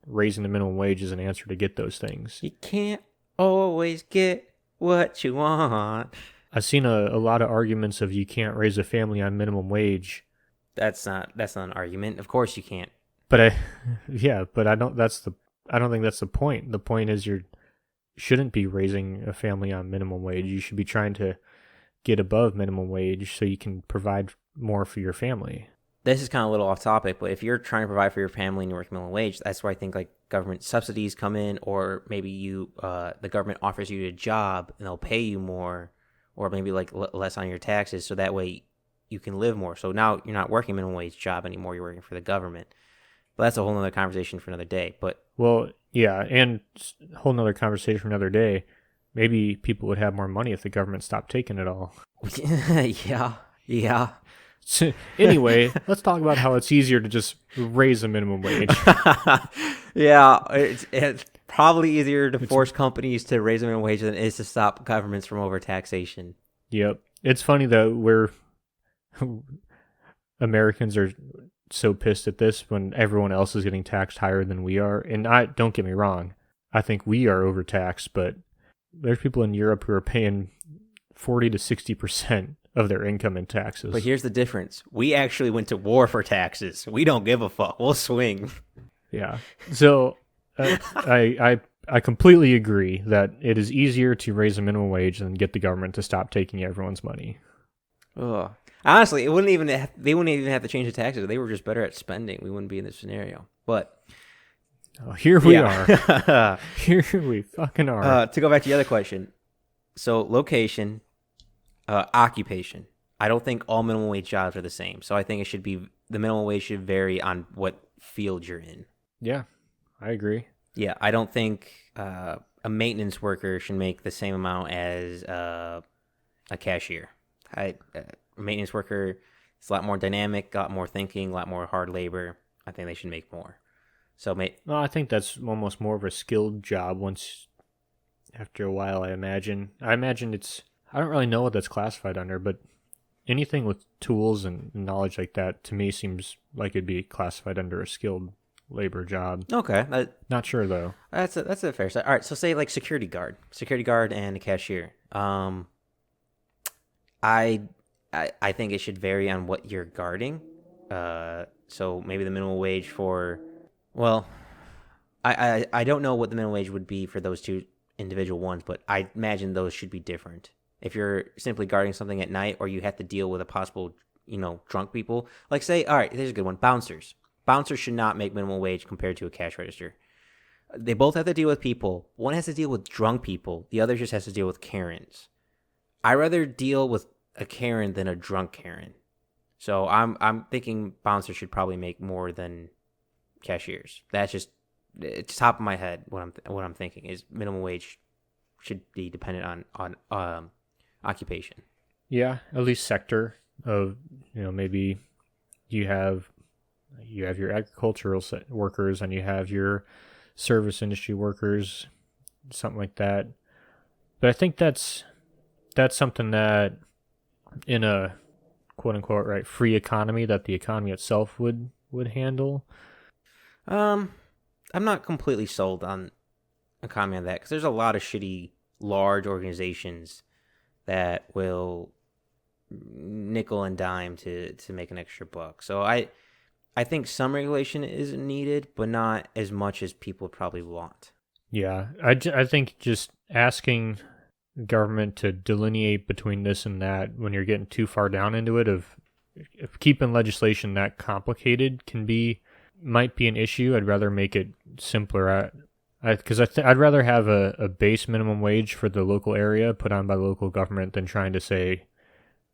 Speaker 2: raising the minimum wage is an answer to get those things.
Speaker 1: You can't always get what you want.
Speaker 2: I've seen a lot of arguments of you can't raise a family on minimum wage.
Speaker 1: That's not an argument. Of course you can't.
Speaker 2: But I don't think that's the point. The point is you shouldn't be raising a family on minimum wage. You should be trying to get above minimum wage so you can provide more for your family.
Speaker 1: This is kind of a little off topic, but if you're trying to provide for your family and you work minimum wage, that's where I think like government subsidies come in, or maybe the government offers you a job and they'll pay you more, or maybe like less on your taxes, so that way you can live more. So now you're not working a minimum wage job anymore, you're working for the government. But that's a whole nother conversation for another day. But
Speaker 2: well, yeah, and a whole nother conversation for another day. Maybe people would have more money if the government stopped taking it all.
Speaker 1: Yeah.
Speaker 2: So, anyway, let's talk about how it's easier to just raise a minimum wage.
Speaker 1: Yeah, it's probably easier to force companies to raise the minimum wage than it is to stop governments from overtaxation.
Speaker 2: Yep. It's funny that Americans are so pissed at this when everyone else is getting taxed higher than we are. And don't get me wrong, I think we are overtaxed, but there's people in Europe who are paying 40 to 60% of their income in taxes.
Speaker 1: But here's the difference. We actually went to war for taxes. We don't give a fuck. We'll swing.
Speaker 2: Yeah. So I completely agree that it is easier to raise a minimum wage than get the government to stop taking everyone's money.
Speaker 1: Ugh. Honestly, they wouldn't even have to change the taxes. If they were just better at spending, we wouldn't be in this scenario. But
Speaker 2: here we are. Here we fucking are.
Speaker 1: To go back to the other question. So location, occupation. I don't think all minimum wage jobs are the same. So I think the minimum wage should vary on what field you're in.
Speaker 2: Yeah, I agree.
Speaker 1: Yeah, I don't think a maintenance worker should make the same amount as a cashier. A maintenance worker is a lot more dynamic, a lot more thinking, a lot more hard labor. I think they should make more.
Speaker 2: No, I think that's almost more of a skilled job after a while, I imagine. I don't really know what that's classified under, but anything with tools and knowledge like that, to me, seems like it'd be classified under a skilled labor job.
Speaker 1: Okay.
Speaker 2: Not sure, though.
Speaker 1: That's a fair side. All right, so say like security guard and a cashier. I think it should vary on what you're guarding. So maybe the minimum wage I don't know what the minimum wage would be for those two individual ones, but I imagine those should be different. If you're simply guarding something at night, or you have to deal with a possible, drunk people, like say, all right, here's a good one, bouncers. Bouncers should not make minimum wage compared to a cash register. They both have to deal with people. One has to deal with drunk people. The other just has to deal with Karens. I'd rather deal with a Karen than a drunk Karen. So I'm thinking bouncers should probably make more than cashiers. That's just, it's top of my head. What I'm thinking is minimum wage should be dependent on occupation.
Speaker 2: Yeah, at least sector of, maybe you have your agricultural workers and you have your service industry workers, something like that. But I think that's something that in a quote unquote free economy that the economy itself would handle.
Speaker 1: Um, I'm not completely sold on a comment on that because there's a lot of shitty large organizations that will nickel and dime to make an extra buck. So I think some regulation is needed, but not as much as people probably want.
Speaker 2: Yeah, I think just asking government to delineate between this and that when you're getting too far down into it of if keeping legislation that complicated might be an issue. I'd rather make it simpler. Because I'd rather have a base minimum wage for the local area put on by the local government than trying to say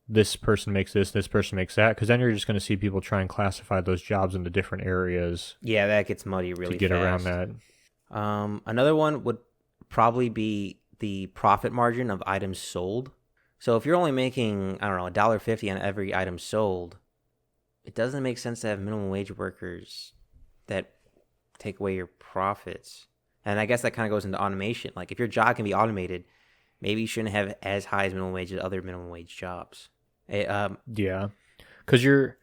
Speaker 2: this person makes this person makes that. Because then you're just going to see people try and classify those jobs into different areas.
Speaker 1: Yeah, that gets muddy really
Speaker 2: to get
Speaker 1: fast.
Speaker 2: around that.
Speaker 1: Another one would probably be the profit margin of items sold. So if you're only making, I don't know, $1.50 on every item sold, it doesn't make sense to have minimum wage workers that take away your profits. And I guess that kind of goes into automation. Like if your job can be automated, maybe you shouldn't have as high as minimum wage as other minimum wage jobs.
Speaker 2: Yeah, because you're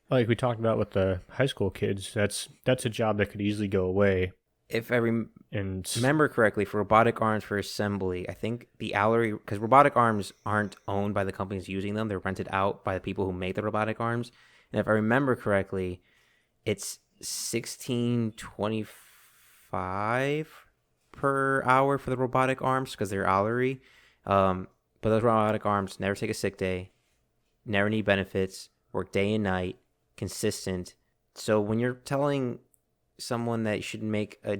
Speaker 2: like we talked about with the high school kids. That's a job that could easily go away.
Speaker 1: If I remember correctly, for robotic arms for assembly, I think the hourly, because robotic arms aren't owned by the companies using them, they're rented out by the people who make the robotic arms. And if I remember correctly, it's $16.25 per hour for the robotic arms because they're hourly. But those robotic arms never take a sick day, never need benefits, work day and night, consistent. So when you're telling someone that should make I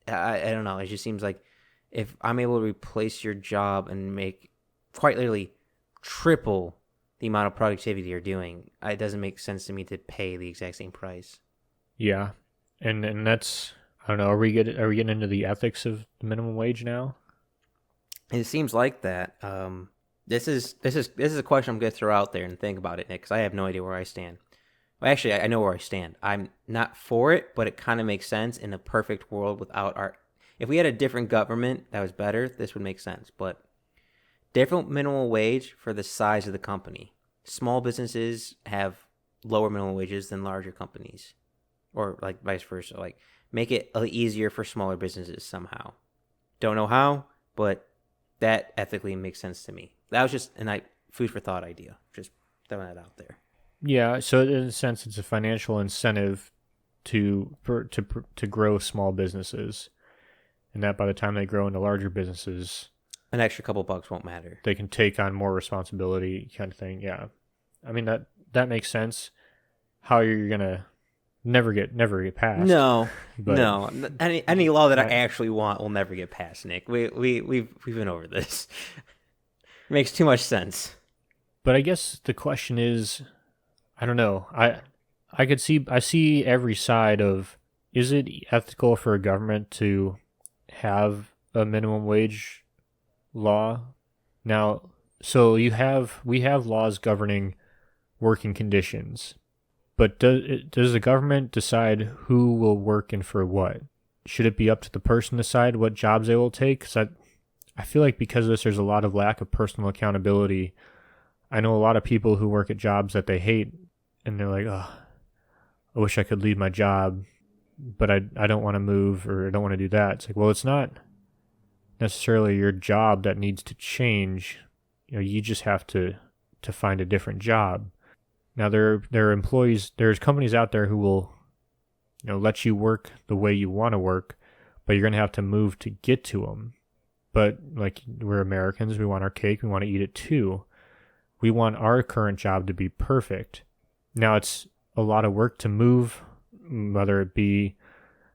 Speaker 1: don't know, it just seems like if I'm able to replace your job and make quite literally triple the amount of productivity you're doing, it doesn't make sense to me to pay the exact same price.
Speaker 2: Yeah, and that's I don't know. Are we getting into the ethics of the minimum wage now?
Speaker 1: It seems like that. This is a question I'm going to throw out there and think about it, Nick, because I have no idea where I stand. Well, actually, I know where I stand. I'm not for it, but it kind of makes sense in a perfect world without our. If we had a different government that was better, this would make sense. But different minimum wage for the size of the company. Small businesses have lower minimum wages than larger companies, or like vice versa. Like make it easier for smaller businesses somehow. Don't know how, but that ethically makes sense to me. That was just a food for thought idea. Just throwing that out there.
Speaker 2: Yeah, so in a sense, it's a financial incentive to grow small businesses, and that by the time they grow into larger businesses,
Speaker 1: an extra couple bucks won't matter.
Speaker 2: They can take on more responsibility, kind of thing. Yeah, I mean that makes sense. How you're gonna never get passed?
Speaker 1: No, but no. Any law that I actually want will never get passed, Nick. We've been over this. It makes too much sense.
Speaker 2: But I guess the question is, I don't know. I see every side of, is it ethical for a government to have a minimum wage law? Now, so we have laws governing working conditions, but does the government decide who will work and for what? Should it be up to the person to decide what jobs they will take? Because I feel like because of this, there's a lot of lack of personal accountability. I know a lot of people who work at jobs that they hate, and they're like, oh, I wish I could leave my job, but I don't want to move or I don't want to do that. It's like, well, it's not necessarily your job that needs to change. You know, you just have to find a different job. Now there are employees, there's companies out there who will, let you work the way you want to work, but you're going to have to move to get to them. But like we're Americans, we want our cake, we want to eat it too. We want our current job to be perfect. Now it's a lot of work to move, whether it be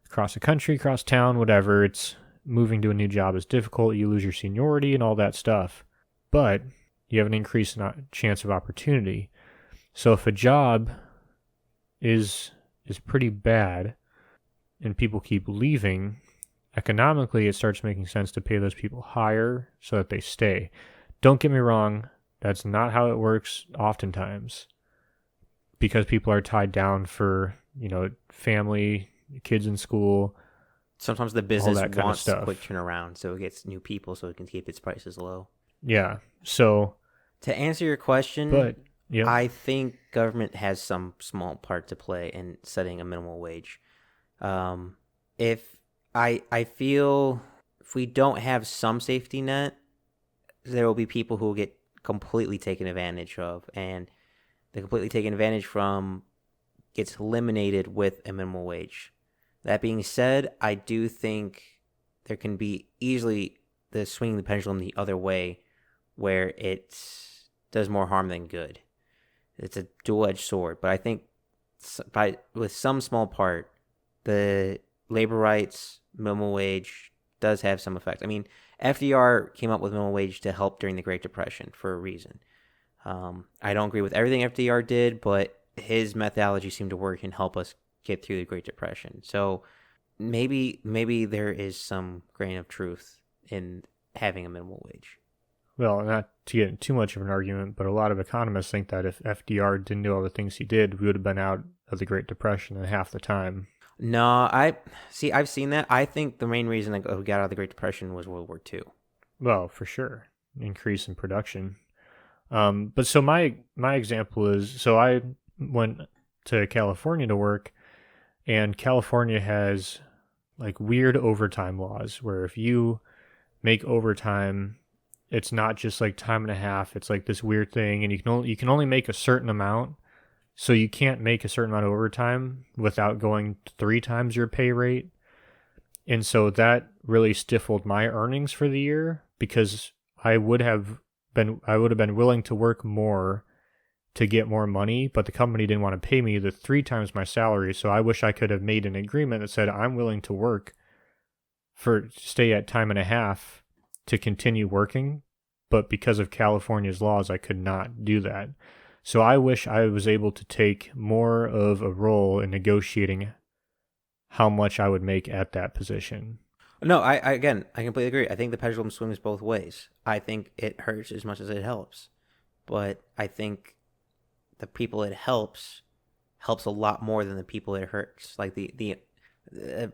Speaker 2: across the country, across town, whatever. It's moving to a new job is difficult. You lose your seniority and all that stuff, but you have an increased chance of opportunity. So if a job is pretty bad and people keep leaving, economically it starts making sense to pay those people higher so that they stay. Don't get me wrong, that's not how it works oftentimes, because people are tied down for, family, kids in school.
Speaker 1: Sometimes the business wants to quick turn around, so it gets new people so it can keep its prices low.
Speaker 2: Yeah. So
Speaker 1: to answer your question, I think government has some small part to play in setting a minimum wage. Um, if I feel if we don't have some safety net, there will be people who will get completely taken advantage of, and the completely taken advantage from gets eliminated with a minimum wage. That being said, I do think there can be easily the swinging the pendulum the other way, where it does more harm than good. It's a dual-edged sword, but I think with some small part, the labor rights minimum wage does have some effect. I mean, FDR came up with minimum wage to help during the Great Depression for a reason. I don't agree with everything FDR did, but his methodology seemed to work and help us get through the Great Depression. So maybe there is some grain of truth in having a minimum wage.
Speaker 2: Well, not to get in too much of an argument, but a lot of economists think that if FDR didn't do all the things he did, we would have been out of the Great Depression in half the time.
Speaker 1: No, I've seen that. I think the main reason we got out of the Great Depression was World War II.
Speaker 2: Well, for sure, increase in production. But so my example is, so I went to California to work, and California has like weird overtime laws where if you make overtime, it's not just like time and a half. It's like this weird thing, and you can only make a certain amount. So you can't make a certain amount of overtime without going 3 times your pay rate. And so that really stifled my earnings for the year, because I would have been willing to work more to get more money, but the company didn't want to pay me the 3 times my salary. So I wish I could have made an agreement that said I'm willing to work for stay at time and a half to continue working, but because of California's laws, I could not do that. So I wish I was able to take more of a role in negotiating how much I would make at that position.
Speaker 1: No, I again, I completely agree. I think the pendulum swings both ways. I think it hurts as much as it helps, but I think the people it helps a lot more than the people it hurts. Like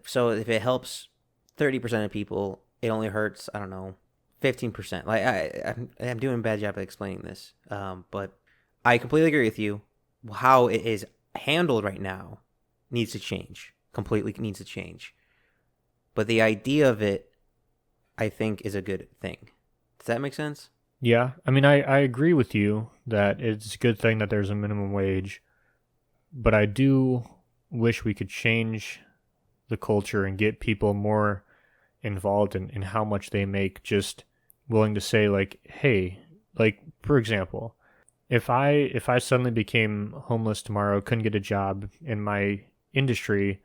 Speaker 1: so if it helps 30% of people, it only hurts, I don't know, 15%. Like I'm doing a bad job of explaining this, but I completely agree with you. How it is handled right now needs to change. Completely needs to change. But the idea of it, I think, is a good thing. Does that make sense?
Speaker 2: Yeah, I mean, I agree with you that it's a good thing that there's a minimum wage, but I do wish we could change the culture and get people more involved in how much they make, just willing to say, like, hey, like, for example, if I suddenly became homeless tomorrow, couldn't get a job in my industry,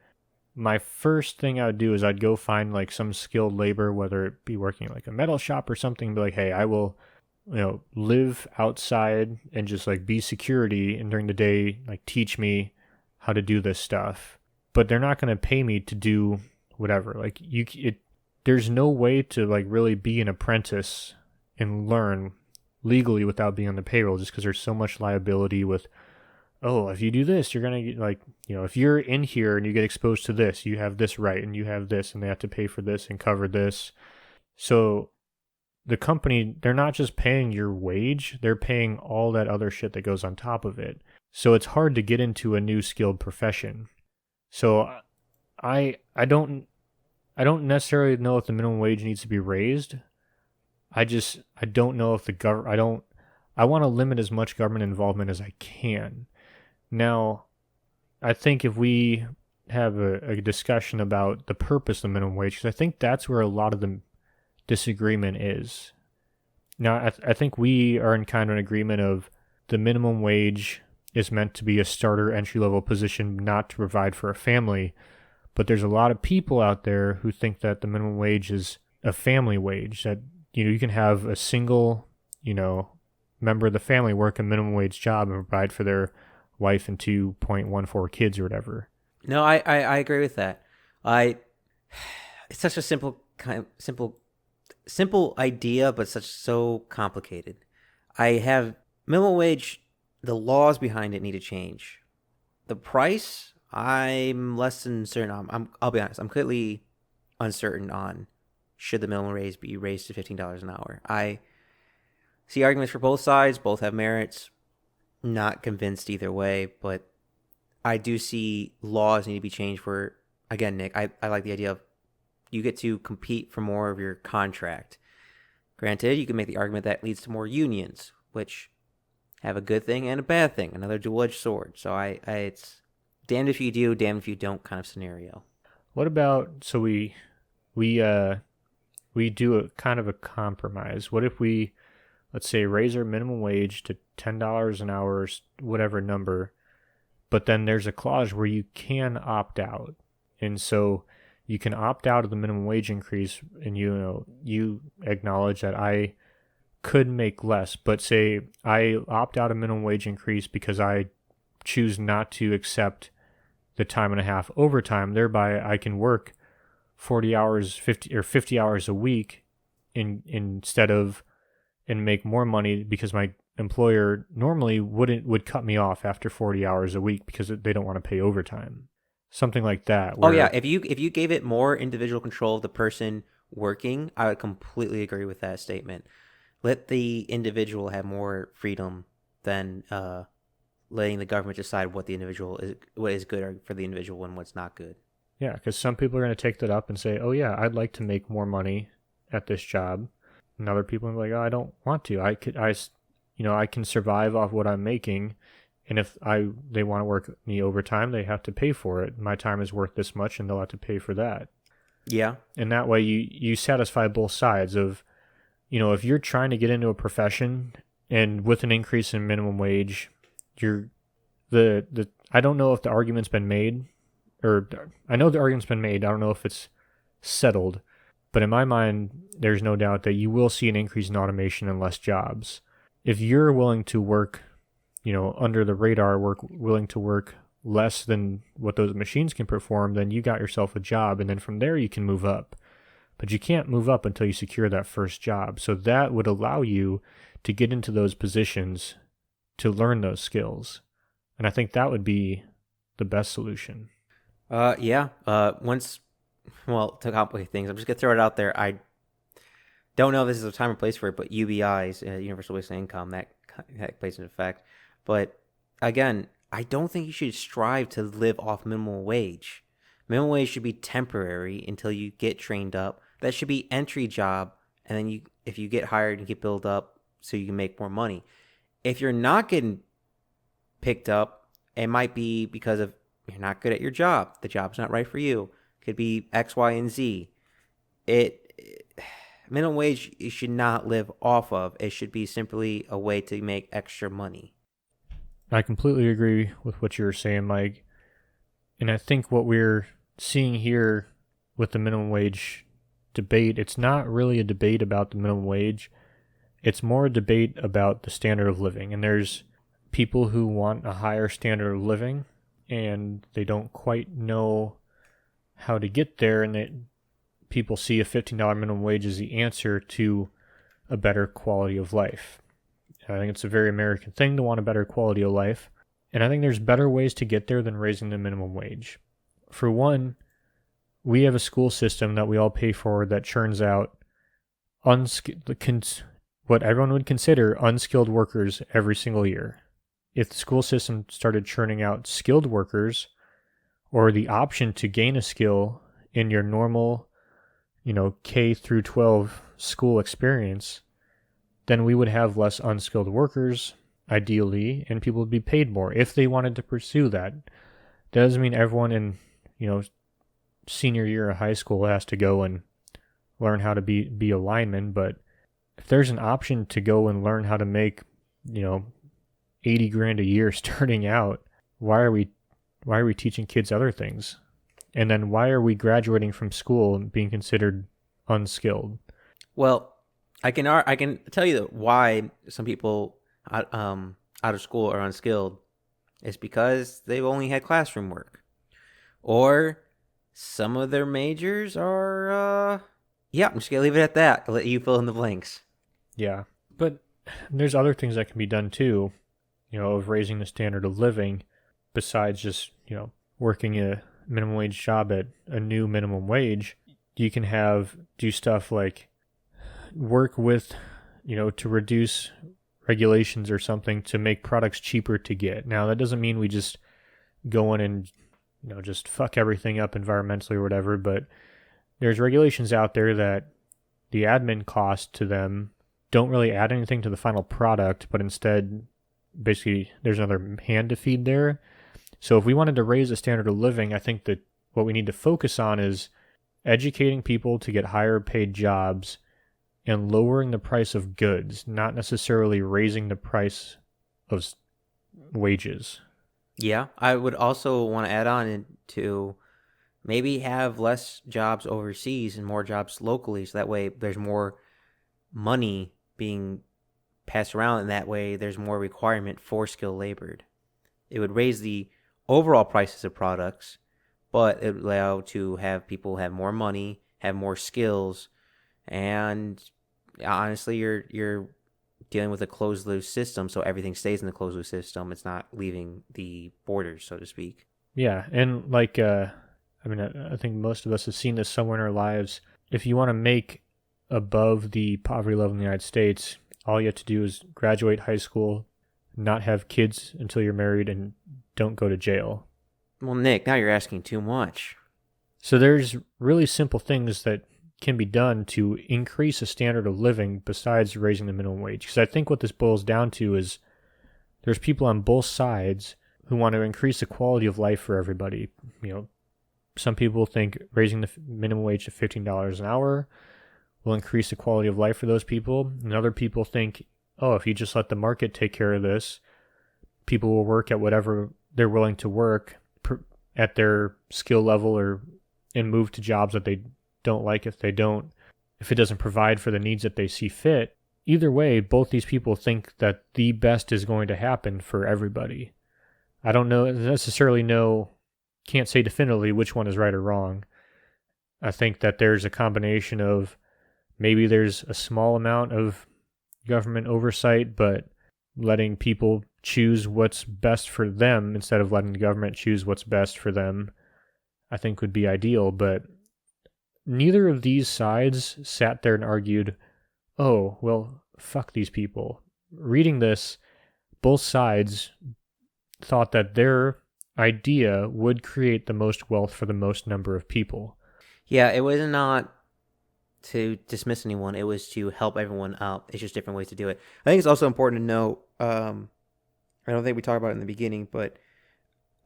Speaker 2: my first thing I would do is I'd go find like some skilled labor, whether it be working like a metal shop or something, and be like, hey, I will, live outside and just like be security, and during the day, like teach me how to do this stuff. But they're not going to pay me to do whatever. Like there's no way to like really be an apprentice and learn legally without being on the payroll, just because there's so much liability with, oh, if you do this, you're going to get like, if you're in here and you get exposed to this, you have this right and you have this, and they have to pay for this and cover this. So the company, they're not just paying your wage, they're paying all that other shit that goes on top of it. So it's hard to get into a new skilled profession. So I don't necessarily know if the minimum wage needs to be raised. I don't know if I want to limit as much government involvement as I can. Now, I think if we have a discussion about the purpose of the minimum wage, because I think that's where a lot of the disagreement is. Now, I think we are in kind of an agreement of the minimum wage is meant to be a starter entry-level position, not to provide for a family. But there's a lot of people out there who think that the minimum wage is a family wage, that you can have a single, member of the family work a minimum wage job and provide for their wife and 2.14 kids or whatever.
Speaker 1: No, I agree with that. It's such a simple idea, but so complicated. I have minimum wage. The laws behind it need to change. The price, I'm less than certain on. I'll be honest. I'm completely uncertain on should the minimum wage be raised to $15 an hour. I see arguments for both sides. Both have merits. Not convinced either way, but I do see laws need to be changed for again, Nick, I like the idea of you get to compete for more of your contract. Granted, you can make the argument that leads to more unions, which have a good thing and a bad thing, another dual-edged sword. So it's damned if you do, damned if you don't kind of scenario.
Speaker 2: What about, so we do a kind of a compromise. What if we, let's say, raise our minimum wage to $10 an hour, whatever number, but then there's a clause where you can opt out. And so you can opt out of the minimum wage increase, and you acknowledge that I could make less, but say I opt out of minimum wage increase because I choose not to accept the time and a half overtime. Thereby I can work 40 hours, 50 hours a week instead of, and make more money, because my employer normally would cut me off after 40 hours a week because they don't want to pay overtime. Something like that.
Speaker 1: Oh yeah, if you gave it more individual control of the person working, I would completely agree with that statement. Let the individual have more freedom than letting the government decide what is good for the individual and what's not good.
Speaker 2: Yeah, because some people are going to take that up and say, "Oh yeah, I'd like to make more money at this job," and other people are like, "Oh, I don't want to. I can survive off what I'm making, and if they want to work me overtime, they have to pay for it. My time is worth this much, and they'll have to pay for that."
Speaker 1: Yeah,
Speaker 2: and that way you satisfy both sides of, if you're trying to get into a profession and with an increase in minimum wage, I don't know if the argument's been made, or I know the argument's been made. I don't know if it's settled, but in my mind, there's no doubt that you will see an increase in automation and less jobs. If you're willing to work, under the radar, willing to work less than what those machines can perform, then you got yourself a job, and then from there you can move up. But you can't move up until you secure that first job. So that would allow you to get into those positions to learn those skills. And I think that would be the best solution.
Speaker 1: To complicate things, I'm just going to throw it out there. I don't know if this is a time or place for it, but UBIs, Universal Basic Income, that plays into effect. But again, I don't think you should strive to live off minimum wage. Minimum wage should be temporary until you get trained up. That should be entry job, and then if you get hired, you get built up so you can make more money. If you're not getting picked up, it might be because of you're not good at your job. The job's not right for you. It could be X, Y, and Z. Minimum wage you should not live off of. It should be simply a way to make extra money.
Speaker 2: I completely agree with what you were saying, Mike. And I think what we're seeing here with the minimum wage debate, it's not really a debate about the minimum wage. It's more a debate about the standard of living. And there's people who want a higher standard of living, and they don't quite know how to get there. And people see a $15 minimum wage as the answer to a better quality of life. I think it's a very American thing to want a better quality of life. And I think there's better ways to get there than raising the minimum wage. For one, we have a school system that we all pay for that churns out what everyone would consider unskilled workers every single year. If the school system started churning out skilled workers, or the option to gain a skill in your normal, K through 12 school experience, then we would have less unskilled workers, ideally, and people would be paid more if they wanted to pursue that. That doesn't mean everyone in, senior year of high school has to go and learn how to be a lineman, but if there's an option to go and learn how to make, $80,000 a year starting out, why are we teaching kids other things? And then why are we graduating from school and being considered unskilled?
Speaker 1: Well, I can tell you why some people out of school are unskilled. It's because they've only had classroom work, or some of their majors are. I'm just gonna leave it at that. I'll let you fill in the blanks.
Speaker 2: Yeah, but there's other things that can be done too, of raising the standard of living, besides just working a minimum wage job at a new minimum wage. You can do stuff like work with, to reduce regulations or something to make products cheaper to get. Now, that doesn't mean we just go in and, just fuck everything up environmentally or whatever, but there's regulations out there that the admin cost to them don't really add anything to the final product, but instead, basically, there's another hand to feed there. So if we wanted to raise the standard of living, I think that what we need to focus on is educating people to get higher paid jobs and lowering the price of goods, not necessarily raising the price of wages.
Speaker 1: Yeah, I would also want to add on to maybe have less jobs overseas and more jobs locally, so that way there's more money being passed around, and that way there's more requirement for skilled labor. It would raise the overall prices of products, but it would allow to have people have more money, have more skills, and honestly, you're dealing with a closed loop system, so everything stays in the closed loop system. It's not leaving the borders, so to speak.
Speaker 2: Yeah, and I think most of us have seen this somewhere in our lives. If you want to make above the poverty level in the United States, all you have to do is graduate high school, not have kids until you're married, and don't go to jail.
Speaker 1: Well, Nick, now you're asking too much.
Speaker 2: So there's really simple things that can be done to increase a standard of living besides raising the minimum wage. Because I think what this boils down to is there's people on both sides who want to increase the quality of life for everybody. Some people think raising the minimum wage to $15 an hour will increase the quality of life for those people. And other people think, oh, if you just let the market take care of this, people will work at whatever they're willing to work at their skill level and move to jobs that they don't like if it doesn't provide for the needs that they see fit. Either way, both these people think that the best is going to happen for everybody. I don't can't say definitively which one is right or wrong. I think that there's a combination of maybe there's a small amount of government oversight, but letting people choose what's best for them instead of letting the government choose what's best for them, I think would be ideal. But neither of these sides sat there and argued, oh, well, fuck these people. Reading this, both sides thought that their idea would create the most wealth for the most number of people.
Speaker 1: Yeah, it was not to dismiss anyone. It was to help everyone out. It's just different ways to do it. I think it's also important to note, I don't think we talked about it in the beginning, but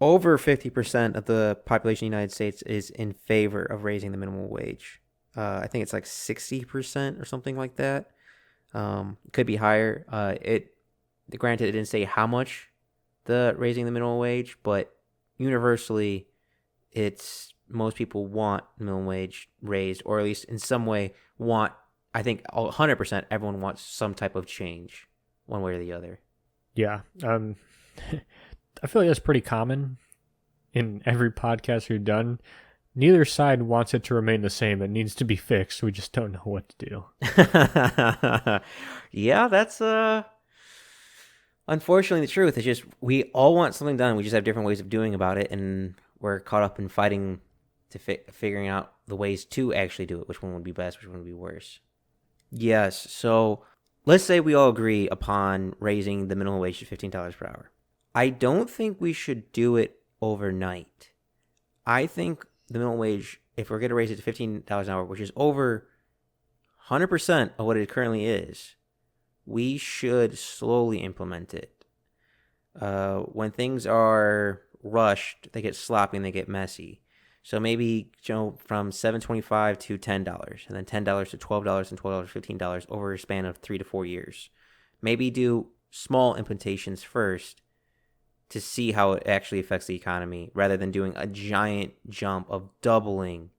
Speaker 1: over 50% of the population of the United States is in favor of raising the minimum wage. I think it's like 60% or something like that. Could be higher. Granted, it didn't say how much the raising the minimum wage, but universally, most people want minimum wage raised, or at least in some way want. I think 100% everyone wants some type of change, one way or the other.
Speaker 2: Yeah, I feel like that's pretty common in every podcast we've done. Neither side wants it to remain the same. It needs to be fixed. We just don't know what to do.
Speaker 1: Yeah, that's unfortunately the truth. It's just we all want something done. We just have different ways of doing about it, and we're caught up in fighting to figuring out the ways to actually do it. Which one would be best? Which one would be worse? Yes. So let's say we all agree upon raising the minimum wage to $15 per hour. I don't think we should do it overnight. I think the minimum wage, if we're going to raise it to $15 an hour, which is over 100% of what it currently is, we should slowly implement it. When things are rushed, they get sloppy and they get messy. So maybe from $7.25 to $10, and then $10 to $12 and $12 to $15 over a span of 3 to 4 years. Maybe do small implementations first to see how it actually affects the economy, rather than doing a giant jump of doubling.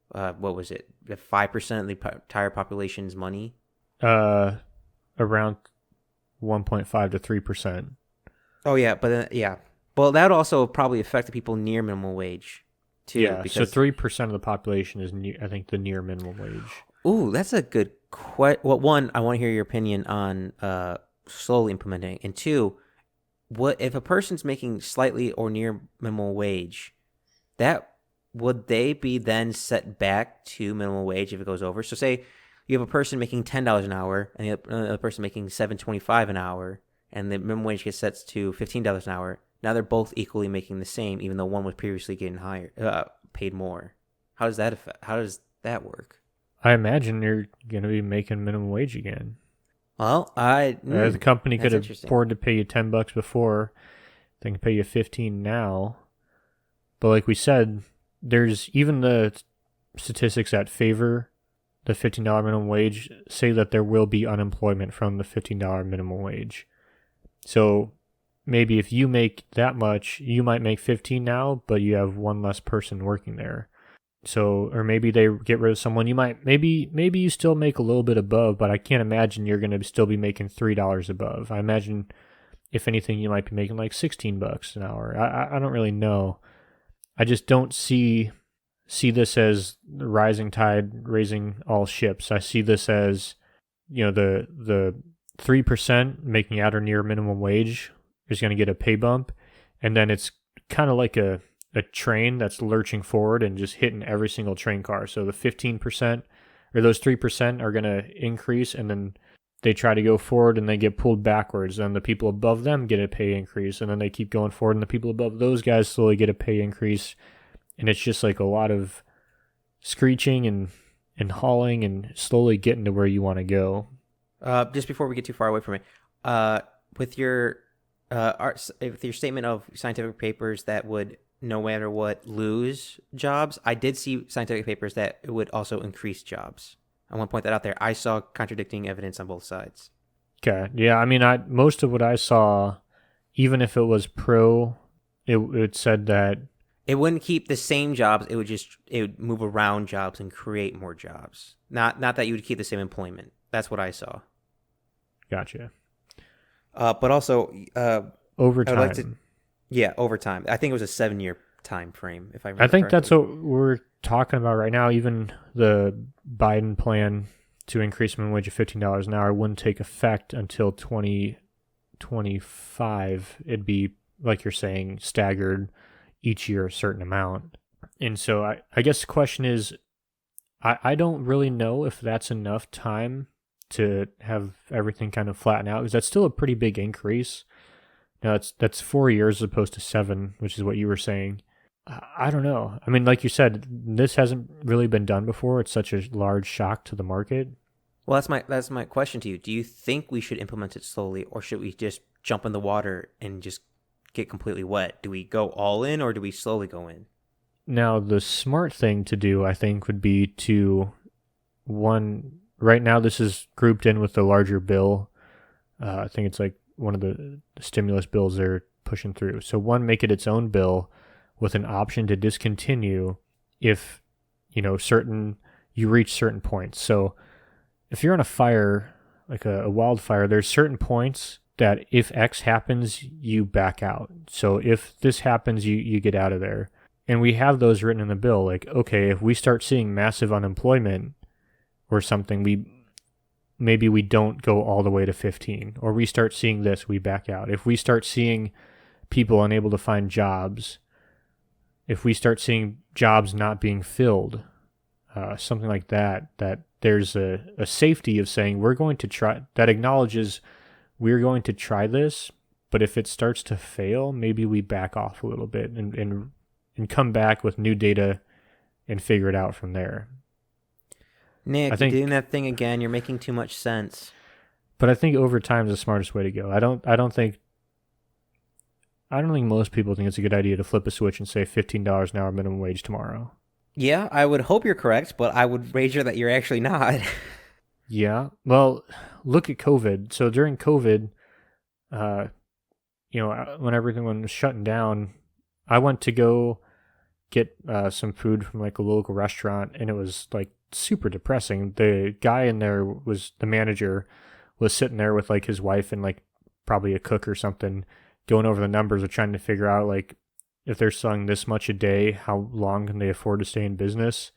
Speaker 1: What was it? 5% of the entire population's money.
Speaker 2: Around 1.5 to 3%.
Speaker 1: Oh yeah, but yeah. Well, that would also probably affect the people near minimum wage too.
Speaker 2: Yeah,
Speaker 1: because...
Speaker 2: so 3% of the population is, I think, the near minimum wage.
Speaker 1: Ooh, that's a good question. Well, one, I want to hear your opinion on slowly implementing, and two, what if a person's making slightly or near minimum wage? That would they be then set back to minimum wage if it goes over? So, say you have a person making $10 an hour, and the other person making $7.25 an hour, and the minimum wage gets set to $15 an hour. Now they're both equally making the same, even though one was previously getting higher, paid more. How does that affect? How does that work?
Speaker 2: I imagine you're going to be making minimum wage again.
Speaker 1: Well,
Speaker 2: The company could
Speaker 1: that's
Speaker 2: have
Speaker 1: interesting.
Speaker 2: afforded to pay you $10 before. They can pay you 15 now. But like we said, there's even the statistics that favor the $15 minimum wage say that there will be unemployment from the $15 minimum wage. So maybe if you make that much, you might make 15 now, but you have one less person working there. So, or maybe they get rid of someone. You might, maybe you still make a little bit above, but I can't imagine you're going to still be making $3 above. I imagine, if anything, you might be making like $16 an hour. I don't really know. I just don't see this as the rising tide raising all ships. I see this as, the 3% making at or near minimum wage is going to get a pay bump, and then it's kind of like a train that's lurching forward and just hitting every single train car. So the 15% or those 3% are going to increase, and then they try to go forward and they get pulled backwards. And the people above them get a pay increase, and then they keep going forward, and the people above those guys slowly get a pay increase. And it's just like a lot of screeching and hauling and slowly getting to where you want to go.
Speaker 1: Just before we get too far away from it, with your statement of scientific papers that would no matter what lose jobs, I did see scientific papers that it would also increase jobs. I want to point that out there. I saw contradicting evidence on both sides.
Speaker 2: Okay, yeah, I mean, most of what I saw, even if it was pro, it said that
Speaker 1: it wouldn't keep the same jobs. It would move around jobs and create more jobs. Not that you would keep the same employment. That's what I saw.
Speaker 2: Gotcha.
Speaker 1: But also
Speaker 2: over time.
Speaker 1: Over time. I think it was a 7-year time frame, if I remember.
Speaker 2: I think
Speaker 1: correctly.
Speaker 2: that's what we're talking about right now. Even the Biden plan to increase minimum wage of $15 an hour wouldn't take effect until 2025. It'd be, like you're saying, staggered each year a certain amount. And so I guess the question is, I don't really know if that's enough time to have everything kind of flatten out, because that's still a pretty big increase. Now that's 4 years as opposed to 7, which is what you were saying. I don't know. I mean, like you said, this hasn't really been done before. It's such a large shock to the market.
Speaker 1: Well, that's my question to you. Do you think we should implement it slowly, or should we just jump in the water and just get completely wet? Do we go all in, or do we slowly go in?
Speaker 2: Now, the smart thing to do, I think, would be to, one, right now this is grouped in with the larger bill. I think it's like one of the stimulus bills they're pushing through. So one, make it its own bill with an option to discontinue if, you reach certain points. So if you're on a fire, like a wildfire, there's certain points that if X happens, you back out. So if this happens, you get out of there. And we have those written in the bill. Like, okay, if we start seeing massive unemployment or something, maybe we don't go all the way to 15, or we start seeing this, we back out. If we start seeing people unable to find jobs, if we start seeing jobs not being filled, something like that there's a safety of saying we're going to try, that acknowledges we're going to try this, but if it starts to fail, maybe we back off a little bit and come back with new data and figure it out from there.
Speaker 1: Nick, you're doing that thing again. You're making too much sense.
Speaker 2: But I think over time is the smartest way to go. I don't think most people think it's a good idea to flip a switch and say $15 an hour minimum wage tomorrow.
Speaker 1: Yeah, I would hope you're correct, but I would wager that you're actually not.
Speaker 2: Yeah. Well, look at COVID. So during COVID, when everything was shutting down, I went to go get some food from like a local restaurant, and it was like super depressing. The guy in there the manager was sitting there with like his wife and like probably a cook or something, going over the numbers of trying to figure out like if they're selling this much a day, how long can they afford to stay in business?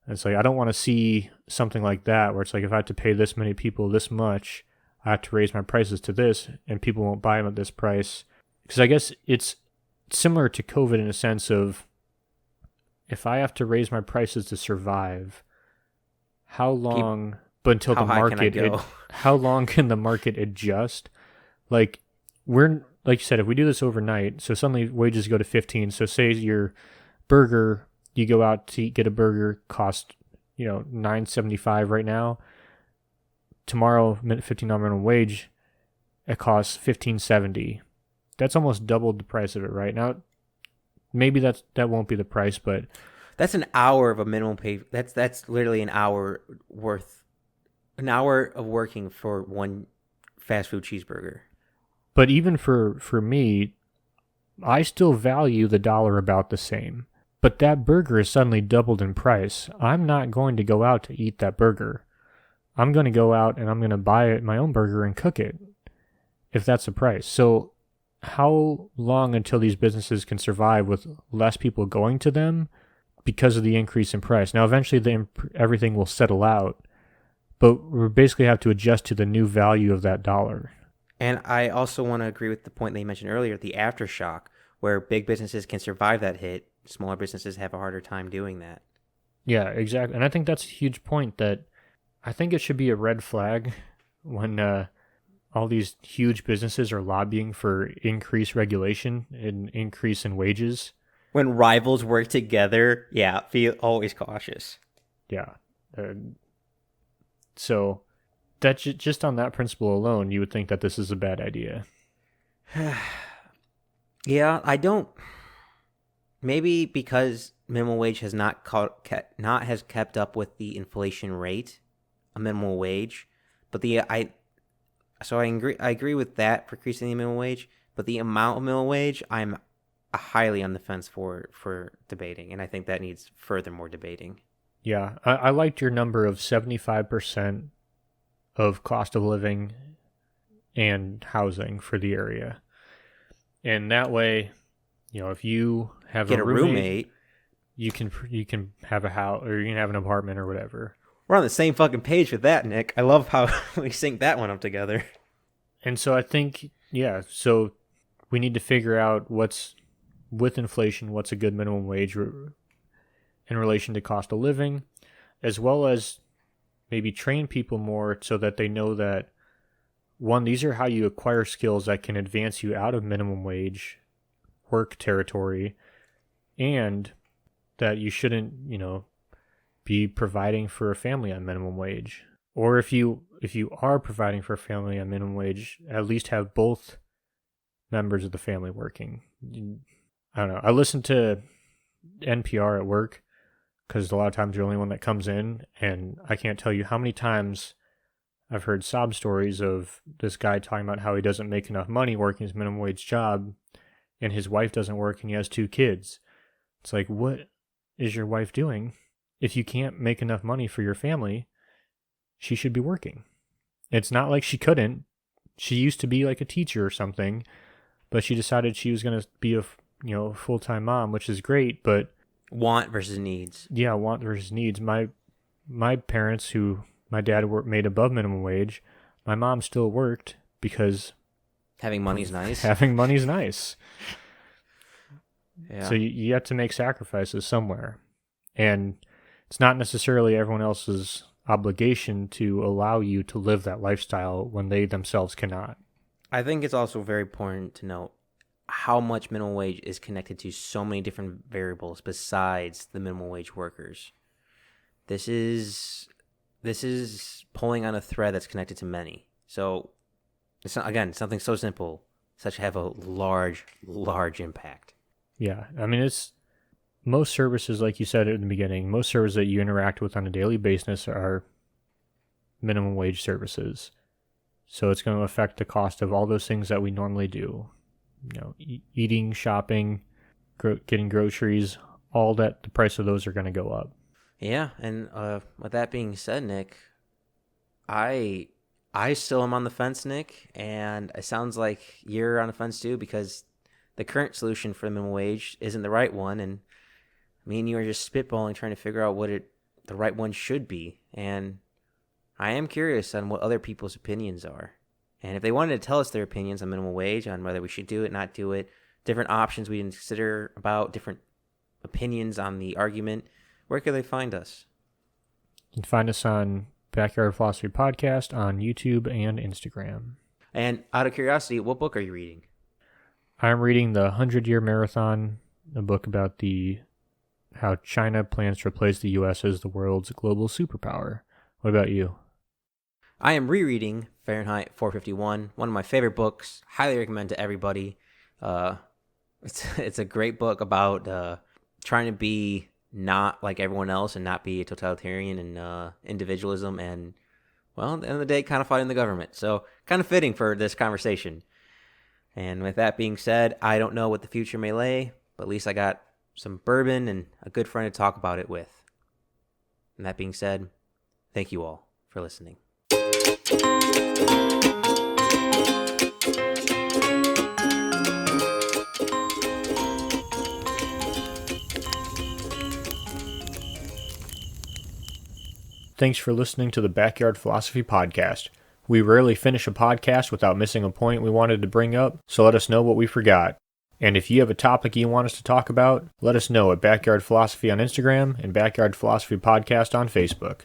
Speaker 2: And it's like, I don't want to see something like that where it's like, if I have to pay this many people this much, I have to raise my prices to this and people won't buy them at this price. Because I guess it's similar to COVID in a sense of, if I have to raise my prices to survive, how long, but until the market, how long can the market adjust? Like, like you said, if we do this overnight, so suddenly wages go to 15. So say your burger, you go out to get a burger, cost, $9.75 right now. Tomorrow, $15 minimum wage, it costs $15.70. That's almost doubled the price of it right now. Maybe that won't be the price, but
Speaker 1: that's an hour of a minimum pay. That's literally an hour of working for one fast food cheeseburger.
Speaker 2: But even for me, I still value the dollar about the same. But that burger is suddenly doubled in price. I'm not going to go out to eat that burger. I'm going to go out and I'm going to buy my own burger and cook it, if that's the price. So how long until these businesses can survive with less people going to them because of the increase in price? Now, eventually everything will settle out, but we basically have to adjust to the new value of that dollar.
Speaker 1: And I also want to agree with the point that you mentioned earlier, the aftershock, where big businesses can survive that hit. Smaller businesses have a harder time doing that.
Speaker 2: Yeah, exactly. And I think that's a huge point that I think it should be a red flag when all these huge businesses are lobbying for increased regulation and increase in wages.
Speaker 1: When rivals work together, yeah, feel always cautious.
Speaker 2: Yeah. So that just on that principle alone, you would think that this is a bad idea.
Speaker 1: Yeah, I don't. Maybe because minimum wage has not kept up with the inflation rate, a minimum wage, but I agree with that for increasing the minimum wage, but the amount of minimum wage I'm highly on the fence for debating, and I think that needs furthermore debating.
Speaker 2: Yeah, I liked your number of 75% of cost of living and housing for the area. And that way, if you have
Speaker 1: a roommate,
Speaker 2: you can have a house or you can have an apartment or whatever.
Speaker 1: We're on the same fucking page with that, Nick. I love how we sync that one up together.
Speaker 2: And so I think, so we need to figure out what's, with inflation, what's a good minimum wage in relation to cost of living, as well as maybe train people more so that they know that, one, these are how you acquire skills that can advance you out of minimum wage work territory, and that you shouldn't, be providing for a family on minimum wage. Or if you are providing for a family on minimum wage, at least have both members of the family working. I don't know. I listen to NPR at work because a lot of times you're the only one that comes in, and I can't tell you how many times I've heard sob stories of this guy talking about how he doesn't make enough money working his minimum wage job, and his wife doesn't work, and he has 2 kids. It's like, what is your wife doing? If you can't make enough money for your family, she should be working. It's not like she couldn't. She used to be like a teacher or something, but she decided she was going to be a full-time mom, which is great, but
Speaker 1: want versus needs.
Speaker 2: Yeah, want versus needs. My parents, who my dad made above minimum wage, my mom still worked because
Speaker 1: having money's nice.
Speaker 2: Having money's nice.
Speaker 1: Yeah.
Speaker 2: So you have to make sacrifices somewhere, and it's not necessarily everyone else's obligation to allow you to live that lifestyle when they themselves cannot.
Speaker 1: I think it's also very important to note how much minimum wage is connected to so many different variables besides the minimum wage workers. This is pulling on a thread that's connected to many. So it's not, again, something so simple, such have a large impact.
Speaker 2: Yeah, I mean, it's most services, like you said in the beginning, most services that you interact with on a daily basis are minimum wage services. So it's going to affect the cost of all those things that we normally do. Eating, shopping, getting groceries, all that, the price of those are going to go up.
Speaker 1: Yeah, and with that being said, Nick, I still am on the fence, Nick, and it sounds like you're on the fence too, because the current solution for the minimum wage isn't the right one, and me and you are just spitballing, trying to figure out what the right one should be. And I am curious on what other people's opinions are. And if they wanted to tell us their opinions on minimum wage, on whether we should do it, not do it, different options we can consider about, different opinions on the argument, where can they find us?
Speaker 2: You can find us on Backyard Philosophy Podcast on YouTube and Instagram.
Speaker 1: And out of curiosity, what book are you reading?
Speaker 2: I'm reading The 100-Year Marathon, a book about how China plans to replace the U.S. as the world's global superpower. What about you?
Speaker 1: I am rereading Fahrenheit 451, one of my favorite books. Highly recommend to everybody. It's a great book about trying to be not like everyone else and not be a totalitarian and individualism and, well, at the end of the day, kind of fighting the government. So kind of fitting for this conversation. And with that being said, I don't know what the future may lay, but at least I got some bourbon and a good friend to talk about it with. And that being said, thank you all for listening.
Speaker 2: Thanks for listening to the Backyard Philosophy Podcast. We rarely finish a podcast without missing a point we wanted to bring up, so let us know what we forgot. And if you have a topic you want us to talk about, let us know at Backyard Philosophy on Instagram and Backyard Philosophy Podcast on Facebook.